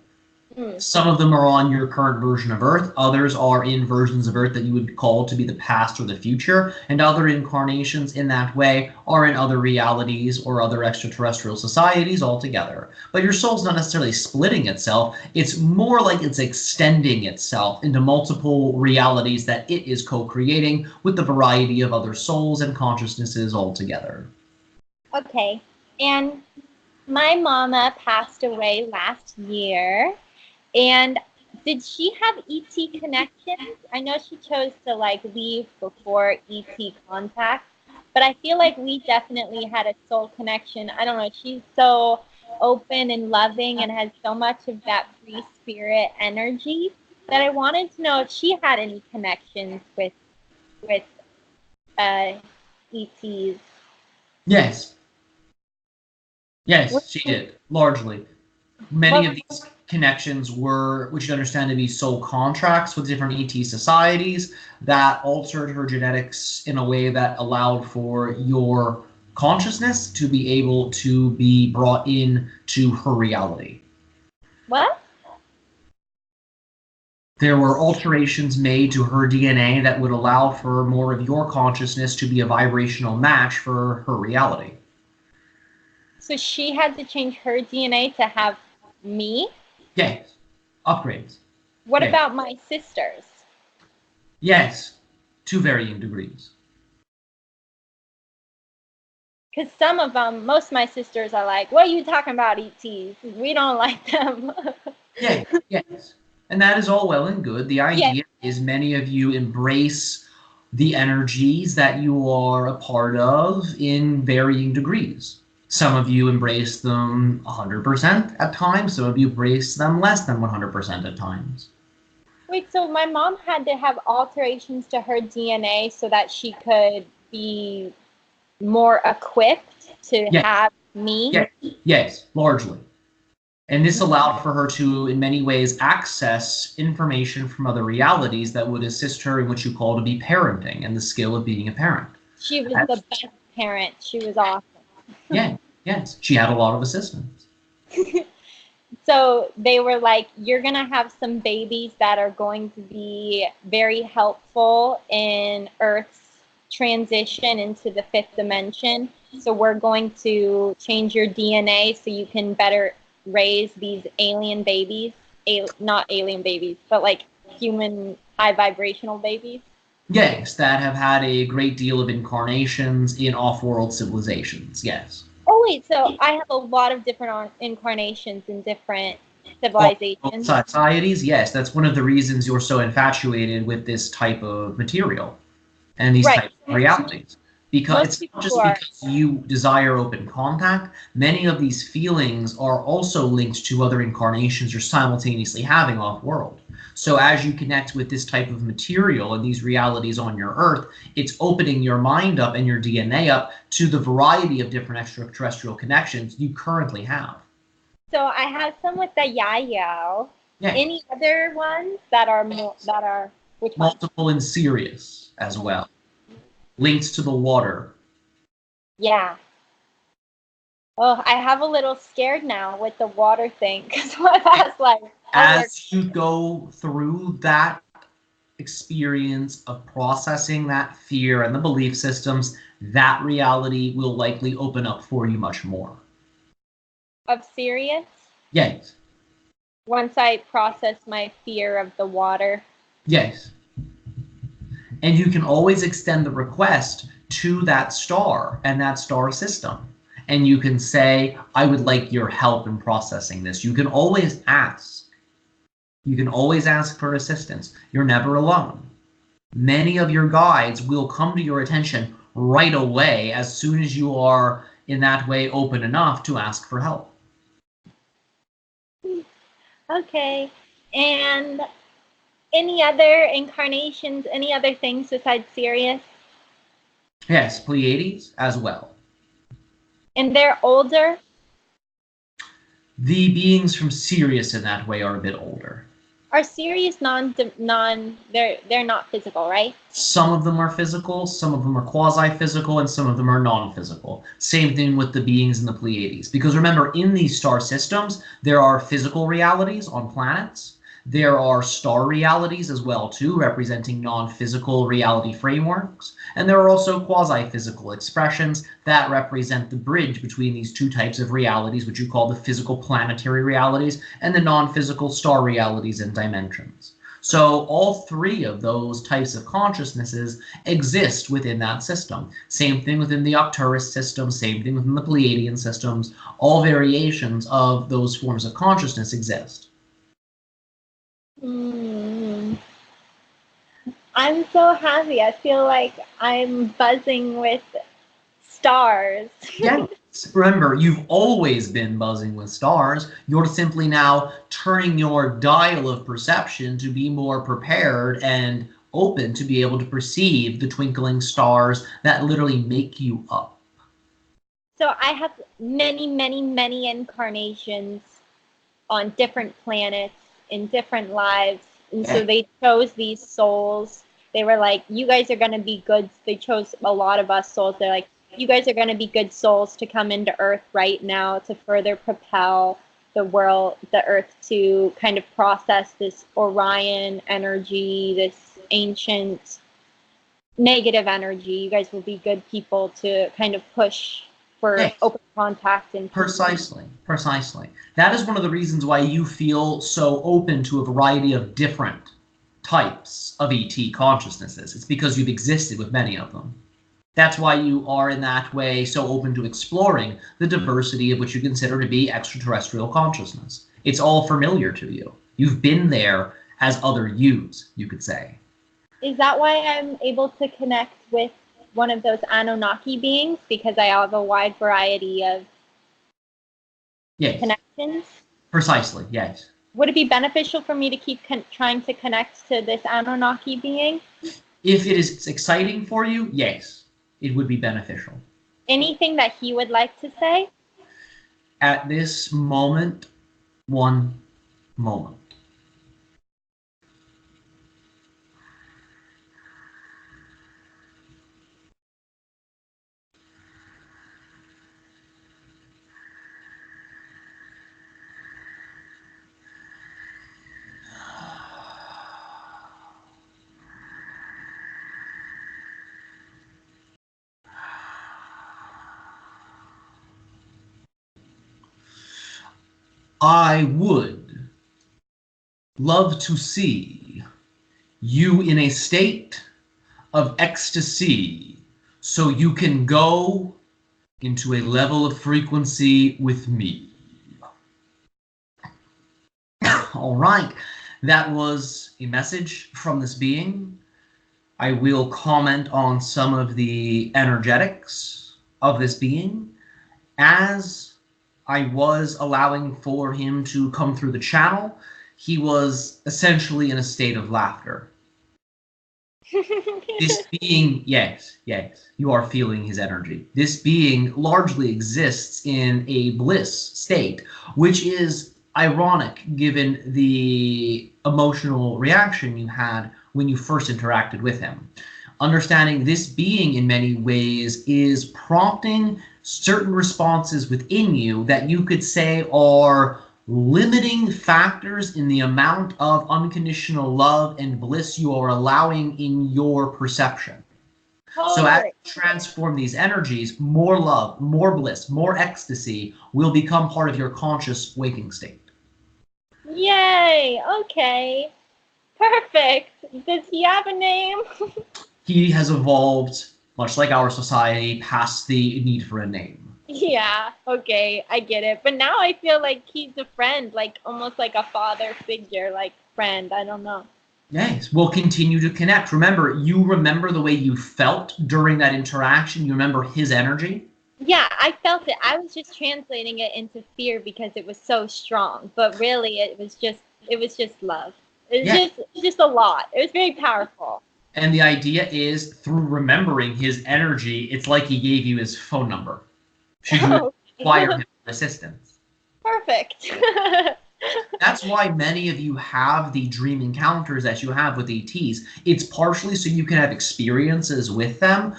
Mm. Some of them are on your current version of Earth, others are in versions of Earth that you would call to be the past or the future, and other incarnations in that way are in other realities or other extraterrestrial societies altogether. But your soul's not necessarily splitting itself, it's more like it's extending itself into multiple realities that it is co-creating with the variety of other souls and consciousnesses altogether. Okay. And my mama passed away last year. And did she have ET connections? I know she chose to like leave before ET contact, but I feel like we definitely had a soul connection. I don't know. She's so open and loving and has so much of that free spirit energy that I wanted to know if she had any connections with ETs. Yes, What, yes, she did, largely. Many what of these connections were, which you understand to be soul contracts with different ET societies that altered her genetics in a way that allowed for your consciousness to be able to be brought in to her reality. What? There were alterations made to her DNA that would allow for more of your consciousness to be a vibrational match for her reality. So she had to change her DNA to have me? Yes. Upgrades. What Yes. about my sisters? Yes. To varying degrees. Because some of them, most of my sisters are like, what are you talking about, ETs? We don't like them. Yes. Yes. And that is all well and good. The idea is many of you embrace the energies that you are a part of in varying degrees. Some of you embrace them 100% at times. Some of you embrace them less than 100% at times. Wait, so my mom had to have alterations to her DNA so that she could be more equipped to have me? Yes. Yes, largely. And this allowed for her to, in many ways, access information from other realities that would assist her in what you call to be parenting and the skill of being a parent. She was the best parent. She was awesome. Yeah, yes. She had a lot of assistance. So they were like, you're going to have some babies that are going to be very helpful in Earth's transition into the fifth dimension. So we're going to change your DNA so you can better raise these alien babies. Not alien babies, but like human high vibrational babies. Yes, that have had a great deal of incarnations in off-world civilizations, yes. Oh, wait, so I have a lot of different incarnations in different civilizations. Societies, yes, that's one of the reasons you're so infatuated with this type of material and these types of realities. Because it's not just because you desire open contact, many of these feelings are also linked to other incarnations you're simultaneously having off-world. So as you connect with this type of material and these realities on your Earth, it's opening your mind up and your DNA up to the variety of different extraterrestrial connections you currently have. So I have some with the Yayo. Yeah. Any other ones that are which multiple and serious as well. Links to the water. Yeah. Oh, I have a little scared now with the water thing because my past life. As you go through that experience of processing that fear and the belief systems, that reality will likely open up for you much more. Of Sirius? Yes. Once I process my fear of the water. Yes. And you can always extend the request to that star and that star system. And you can say, I would like your help in processing this. You can always ask. You can always ask for assistance. You're never alone. Many of your guides will come to your attention right away as soon as you are in that way open enough to ask for help. Okay. And any other incarnations, any other things besides Sirius? Yes, Pleiades as well. And they're older? The beings from Sirius in that way are a bit older. Are Sirius they're not physical, right? Some of them are physical, some of them are quasi-physical, and some of them are non-physical. Same thing with the beings in the Pleiades. Because remember, in these star systems, there are physical realities on planets. There are star realities as well, too, representing non-physical reality frameworks. And there are also quasi-physical expressions that represent the bridge between these two types of realities, which you call the physical planetary realities and the non-physical star realities and dimensions. So all three of those types of consciousnesses exist within that system. Same thing within the Arcturus system, same thing within the Pleiadian systems. All variations of those forms of consciousness exist. I'm so happy. I feel like I'm buzzing with stars. Yes. Remember, you've always been buzzing with stars. You're simply now turning your dial of perception to be more prepared and open to be able to perceive the twinkling stars that literally make you up. So I have many, many, many incarnations on different planets in different lives. And so they chose these souls. They were like, you guys are going to be good. They chose a lot of us souls. They're like, you guys are going to be good souls to come into Earth right now to further propel the world, the Earth, to kind of process this Orion energy, this ancient negative energy. You guys will be good people to kind of push for Yes. open contact and Precisely. That is one of the reasons why you feel so open to a variety of different types of ET consciousnesses. It's because you've existed with many of them. That's why you are in that way so open to exploring the diversity of which you consider to be extraterrestrial consciousness. It's all familiar to you. You've been there as other yous, you could say. Is that why I'm able to connect with one of those Anunnaki beings? Because I have a wide variety of connections? Precisely, yes. Would it be beneficial for me to keep trying to connect to this Anunnaki being? If it is exciting for you, yes, it would be beneficial. Anything that he would like to say? At this moment, one moment. I would love to see you in a state of ecstasy so you can go into a level of frequency with me. All right, that was a message from this being. I will comment on some of the energetics of this being as I was allowing for him to come through the channel. He was essentially in a state of laughter. This being, yes, you are feeling his energy. This being largely exists in a bliss state, which is ironic given the emotional reaction you had when you first interacted with him. Understanding this being in many ways is prompting certain responses within you that you could say are limiting factors in the amount of unconditional love and bliss you are allowing in your perception. So as you transform these energies, more love, more bliss, more ecstasy will become part of your conscious waking state. Yay! Okay. Perfect. Does he have a name? He has evolved, much like our society, past the need for a name. Yeah, okay, I get it. But now I feel like he's a friend, like almost like a father figure, like friend. I don't know. Yes, we'll continue to connect. Remember, you remember the way you felt during that interaction? You remember his energy? Yeah, I felt it. I was just translating it into fear because it was so strong. But really, it was just love. It was just a lot. It was very powerful. And the idea is, through remembering his energy, it's like he gave you his phone number. Should you require him for assistance? Perfect. That's why many of you have the dream encounters that you have with ETs. It's partially so you can have experiences with them,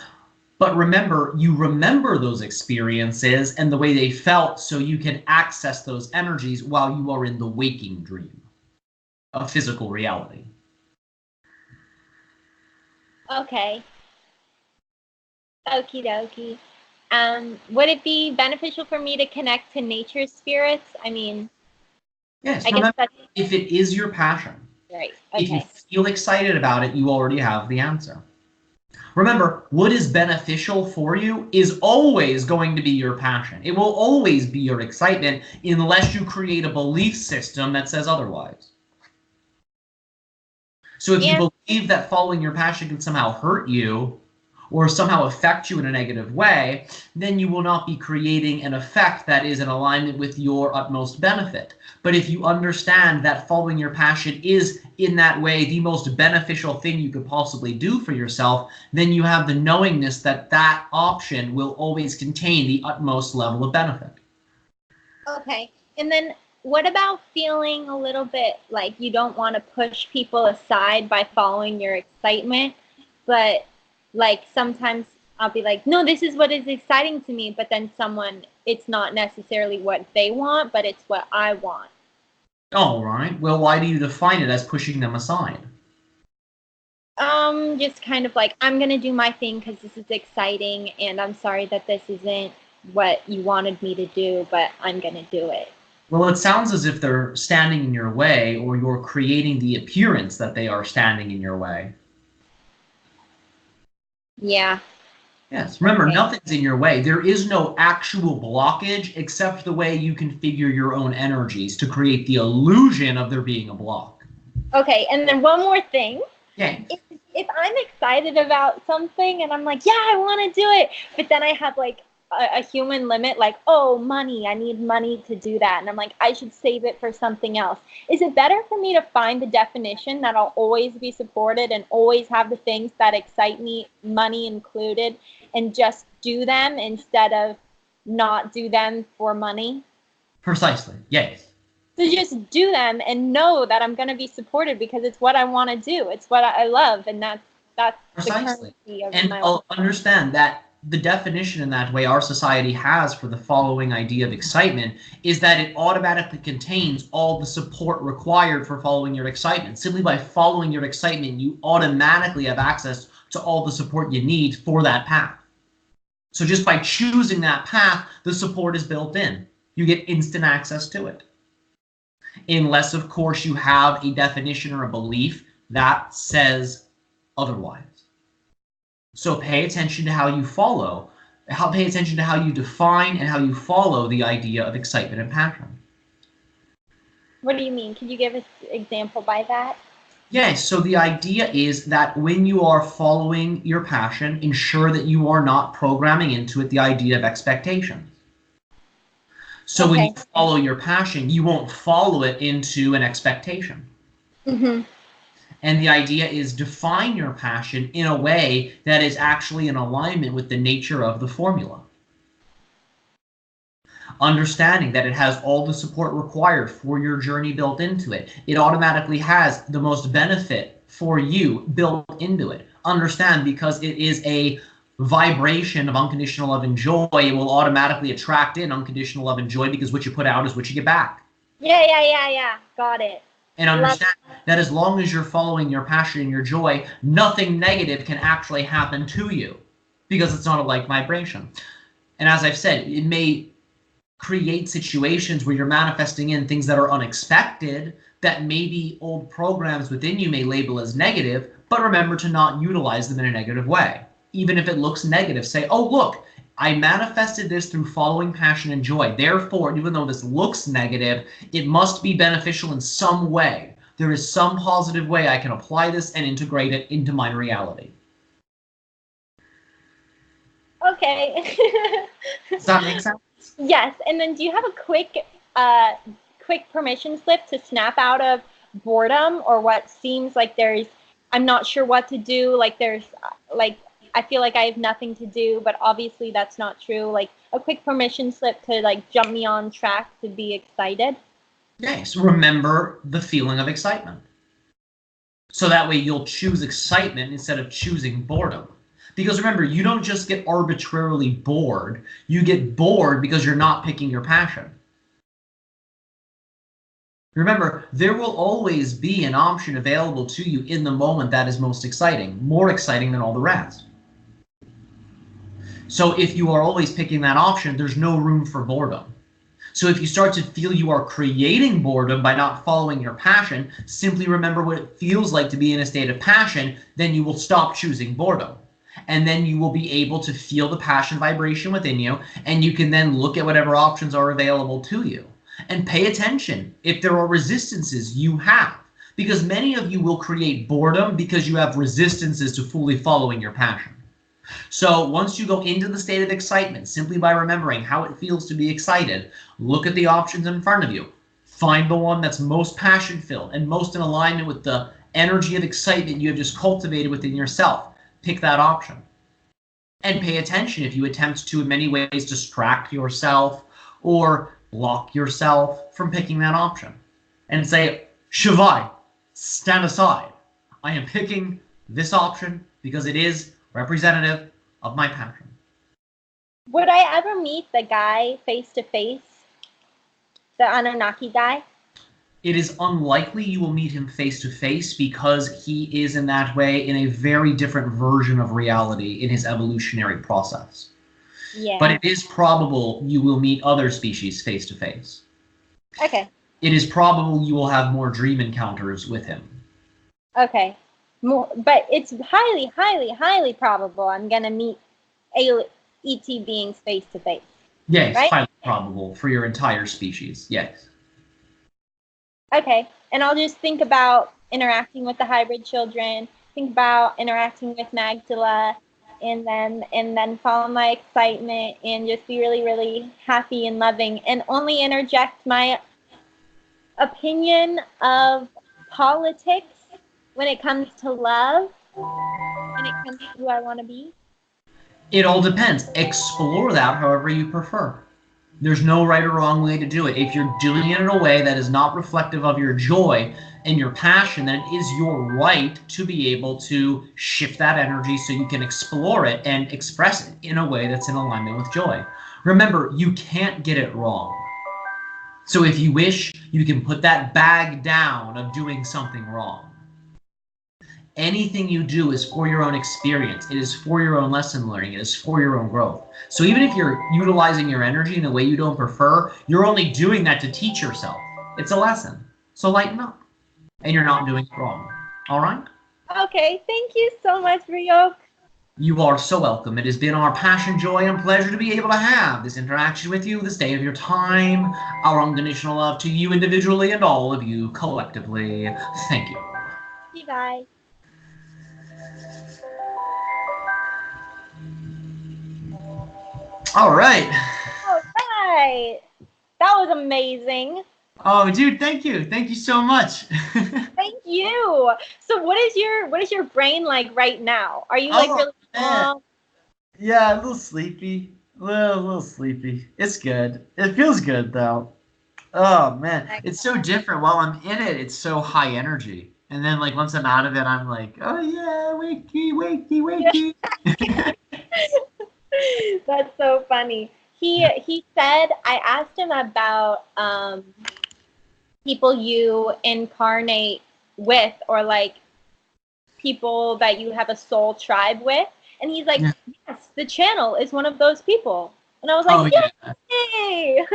but remember, you remember those experiences and the way they felt so you can access those energies while you are in the waking dream of physical reality. Okay. Okie dokie. Would it be beneficial for me to connect to nature spirits? I mean, yes, remember, if it is your passion, right? Okay. If you feel excited about it, you already have the answer. Remember, what is beneficial for you is always going to be your passion. It will always be your excitement unless you create a belief system that says otherwise. So if you believe that following your passion can somehow hurt you or somehow affect you in a negative way, then you will not be creating an effect that is in alignment with your utmost benefit. But if you understand that following your passion is in that way the most beneficial thing you could possibly do for yourself, then you have the knowingness that that option will always contain the utmost level of benefit. Okay. And then what about feeling a little bit like you don't want to push people aside by following your excitement, but like sometimes I'll be like, no, this is what is exciting to me. But then it's not necessarily what they want, but it's what I want. All right. Well, why do you define it as pushing them aside? Just kind of like, I'm going to do my thing because this is exciting. And I'm sorry that this isn't what you wanted me to do, but I'm going to do it. Well, it sounds as if they're standing in your way, or you're creating the appearance that they are standing in your way. Yeah. Yes. Remember, Okay. nothing's in your way. There is no actual blockage except the way you configure your own energies to create the illusion of there being a block. Okay. And then one more thing. Yeah. If I'm excited about something and I'm like, yeah, I want to do it, but then I have like a human limit, like, oh, money, I need money to do that. And I'm like, I should save it for something else. Is it better for me to find the definition that I'll always be supported and always have the things that excite me, money included, and just do them instead of not do them for money? Precisely. Yes. To just do them and know that I'm going to be supported because it's what I want to do. It's what I love, and that's Precisely. the currency of And my life. understand that the definition in that way our society has for the following idea of excitement is that it automatically contains all the support required for following your excitement. Simply by following your excitement, you automatically have access to all the support you need for that path. So just by choosing that path, the support is built in. You get instant access to it. Unless, of course, you have a definition or a belief that says otherwise. So pay attention to how you follow, pay attention to how you define and how you follow the idea of excitement and passion. What do you mean? Can you give an example by that? Yes, so the idea is that when you are following your passion, ensure that you are not programming into it the idea of expectations. So Okay. when you follow your passion, you won't follow it into an expectation. Mm-hmm. And the idea is define your passion in a way that is actually in alignment with the nature of the formula. Understanding that it has all the support required for your journey built into it. It automatically has the most benefit for you built into it. Understand, because it is a vibration of unconditional love and joy, it will automatically attract in unconditional love and joy, because what you put out is what you get back. Yeah. Got it. And understand that as long as you're following your passion and your joy, nothing negative can actually happen to you, because it's not a like vibration. And as I've said, it may create situations where you're manifesting in things that are unexpected, that maybe old programs within you may label as negative, but remember to not utilize them in a negative way. Even if it looks negative, say, oh, look, I manifested this through following passion and joy. Therefore, even though this looks negative, it must be beneficial in some way. There is some positive way I can apply this and integrate it into my reality. Okay. Does that make sense? Yes. And then do you have a quick permission slip to snap out of boredom, or what seems like I'm not sure what to do, like I feel like I have nothing to do, but obviously that's not true. Like a quick permission slip to like jump me on track to be excited. Yes, remember the feeling of excitement. So that way you'll choose excitement instead of choosing boredom. Because remember, you don't just get arbitrarily bored. You get bored because you're not picking your passion. Remember, there will always be an option available to you in the moment that is most exciting, more exciting than all the rest. So if you are always picking that option, there's no room for boredom. So if you start to feel you are creating boredom by not following your passion, simply remember what it feels like to be in a state of passion, then you will stop choosing boredom. And then you will be able to feel the passion vibration within you, and you can then look at whatever options are available to you. And pay attention if there are resistances you have, because many of you will create boredom because you have resistances to fully following your passion. So once you go into the state of excitement, simply by remembering how it feels to be excited, look at the options in front of you. Find the one that's most passion-filled and most in alignment with the energy of excitement you have just cultivated within yourself. Pick that option. And pay attention if you attempt to, in many ways, distract yourself or block yourself from picking that option. And say, Shivai, stand aside. I am picking this option because it is representative of my passion. Would I ever meet the guy face to face? The Anunnaki guy? It is unlikely you will meet him face to face because he is in that way in a very different version of reality in his evolutionary process. Yeah. But it is probable you will meet other species face to face. Okay. It is probable you will have more dream encounters with him. Okay. But it's highly, highly, highly probable I'm going to meet ET beings face to face. Yes, right? highly probable for your entire species. Yes. Okay. And I'll just think about interacting with the hybrid children, think about interacting with Magdala, and then follow my excitement and just be really, really happy and loving, and only interject my opinion of politics when it comes to love, when it comes to who I want to be. It all depends. Explore that however you prefer. There's no right or wrong way to do it. If you're doing it in a way that is not reflective of your joy and your passion, then it is your right to be able to shift that energy so you can explore it and express it in a way that's in alignment with joy. Remember, you can't get it wrong. So if you wish, you can put that bag down of doing something wrong. Anything you do is for your own experience. It is for your own lesson learning. It is for your own growth. So even if you're utilizing your energy in a way you don't prefer, you're only doing that to teach yourself. It's a lesson. So lighten up. And you're not doing it wrong. All right? Okay, thank you so much, Riok. You are so welcome. It has been our passion, joy, and pleasure to be able to have this interaction with you this day of your time. Our unconditional love to you individually and all of you collectively. Thank you. Bye. All right. All right. That was amazing. Oh, dude, thank you. Thank you so much. Thank you. So what is your brain like right now? Are you like really calm? Yeah, a little sleepy. A little sleepy. It's good. It feels good though. Oh man, it's so different. While I'm in it, it's so high energy. And then like once I'm out of it, I'm like, oh yeah, wakey, wakey, wakey. That's so funny. He said, I asked him about people you incarnate with, or like people that you have a soul tribe with, and he's like, Yeah. yes, the channel is one of those people. And I was Oh like, yeah. yay!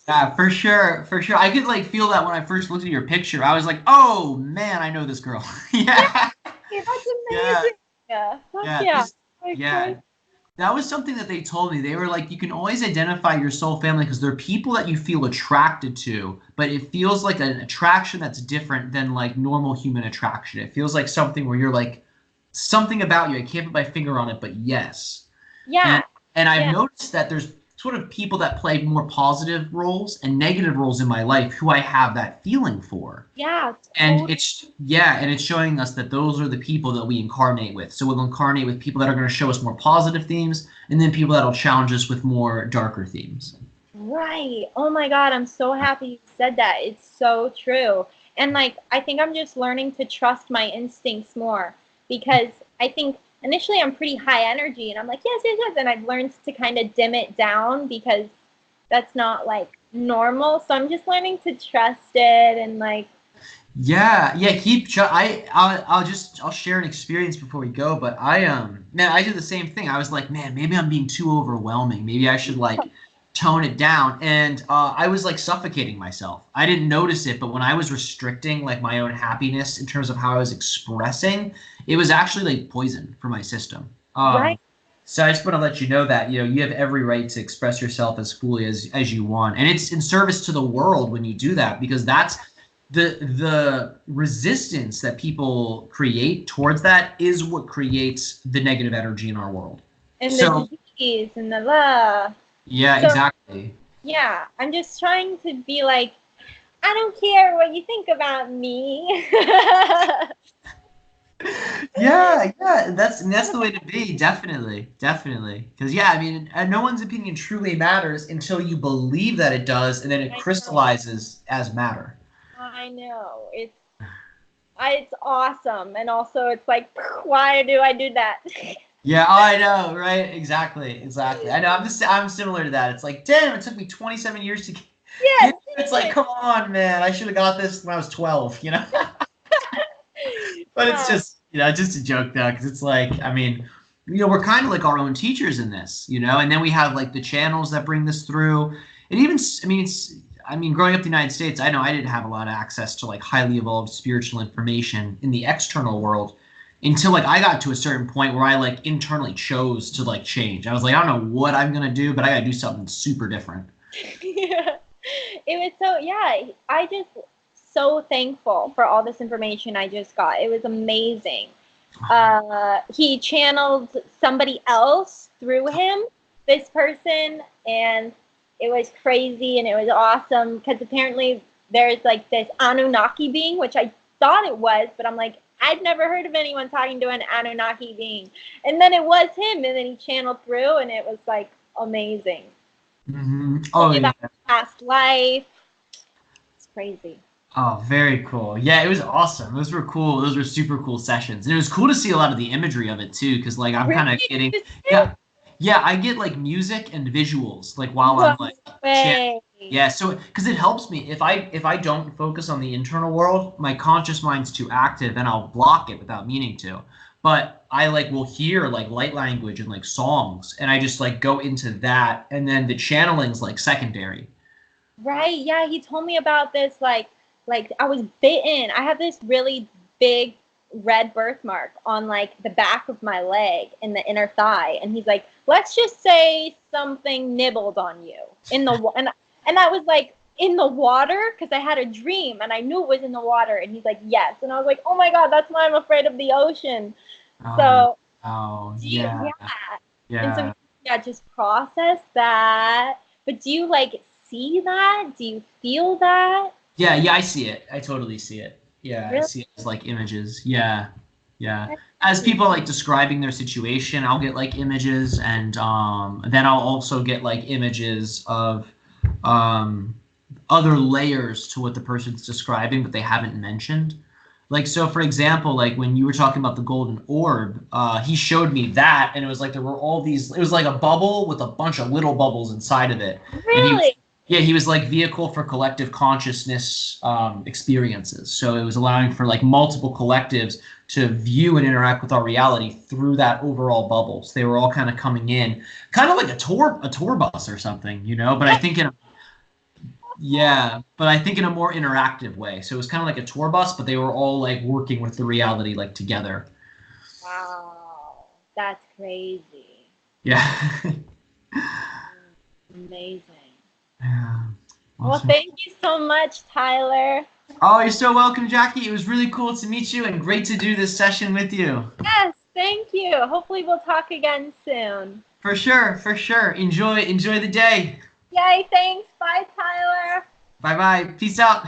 Yeah, for sure, for sure. I could like feel that when I first looked at your picture. I was like, oh man, I know this girl. Yeah. That's Yeah. amazing. Yeah. Yeah. Yeah. That was something that they told me. They were like, you can always identify your soul family because they're people that you feel attracted to, but it feels like an attraction that's different than like normal human attraction. It feels like something where you're like, something about you. I can't put my finger on it, but yes. Yeah. And I've noticed that there's sort of people that play more positive roles and negative roles in my life who I have that feeling for. Yeah. And it's showing us that those are the people that we incarnate with. So we'll incarnate with people that are going to show us more positive themes, and then people that'll challenge us with more darker themes. Right. Oh my God, I'm so happy you said that. It's so true. And like, I think I'm just learning to trust my instincts more, because I think initially I'm pretty high energy and I'm like, yes, yes, yes. And I've learned to kind of dim it down because that's not like normal. So I'm just learning to trust it and like. Yeah, I'll share an experience before we go, but I did the same thing. I was like, man, maybe I'm being too overwhelming. Maybe I should like tone it down. And I was like suffocating myself. I didn't notice it, but when I was restricting like my own happiness in terms of how I was expressing, it was actually like poison for my system. Right. So I just want to let you know that you have every right to express yourself as fully as you want, and it's in service to the world when you do that, because that's the resistance that people create towards that is what creates the negative energy in our world. And the disease and the love. Yeah, so, exactly. Yeah, I'm just trying to be like, I don't care what you think about me. yeah, that's the way to be, definitely. Because I mean, no one's opinion truly matters until you believe that it does, and then it crystallizes as matter. I know. It's awesome. And also it's like, why do I do that? Yeah, oh, I know, right? Exactly, exactly. I know. I'm similar to that. It's like, damn, it took me 27 years to Yeah, get. It's like, come on, man. I should have got this when I was 12. But it's uh, just, just a joke though, because it's like, I mean, we're kind of like our own teachers in this, and then we have like the channels that bring this through. And even, I mean, growing up in the United States, I know I didn't have a lot of access to like highly evolved spiritual information in the external world until like I got to a certain point where I like internally chose to like change. I was like, I don't know what I'm gonna do, but I gotta do something super different. yeah. It was so, yeah, I just so thankful for all this information I just got. It was amazing. He channeled somebody else through him, this person, and it was crazy and it was awesome because apparently there's like this Anunnaki being, which I thought it was, but I'm like, I'd never heard of anyone talking to an Anunnaki being. And then it was him, and then he channeled through, and it was like amazing. Told Oh me yeah. about past life. It's crazy. Oh, very cool. Yeah, it was awesome. Those were cool. Those were super cool sessions. And it was cool to see a lot of the imagery of it too, because like I'm Really? kind of getting, yeah, yeah, I get like music and visuals like while No I'm like chanting. way. Yeah, so because it helps me if I don't focus on the internal world, my conscious mind's too active and I'll block it without meaning to. But I like will hear like light language and like songs, and I just like go into that, and then the channeling's like secondary. Right? Yeah, he told me about this like I was bitten. I have this really big red birthmark on like the back of my leg in the inner thigh, and he's like, "Let's just say something nibbled on you in the and I was like in the water because I had a dream and I knew it was in the water, and he's like, "Yes." And I was like, "Oh my God, that's why I'm afraid of the ocean." Oh, So, oh, yeah. yeah, And so, yeah. yeah, just process that. But do you like see that? Do you feel that? Yeah, yeah, I see it. I totally see it. Yeah, I Really? see it as like images. Yeah, yeah. That's As crazy. people like describing their situation, I'll get like images, and then I'll also get like images of um other layers to what the person's describing but they haven't mentioned. Like, so for example, like when you were talking about the golden orb, he showed me that, and it was like there were all these. It was like a bubble with a bunch of little bubbles inside of it, and he was, Really? yeah, he was like vehicle for collective consciousness experiences. So it was allowing for like multiple collectives to view and interact with our reality through that overall bubble. So they were all kind of coming in, kind of like a tour bus or something, But I think in a, yeah, but I think in a more interactive way. So it was kind of like a tour bus, but they were all like working with the reality like together. Wow. That's crazy. Yeah. Amazing. Yeah. Well, Awesome. thank you so much, Tyler. Oh, you're so welcome, Jackie. It was really cool to meet you and great to do this session with you. Yes, thank you. Hopefully, we'll talk again soon. For sure, for sure. Enjoy the day. Yay, thanks. Bye, Tyler. Bye bye. Peace out.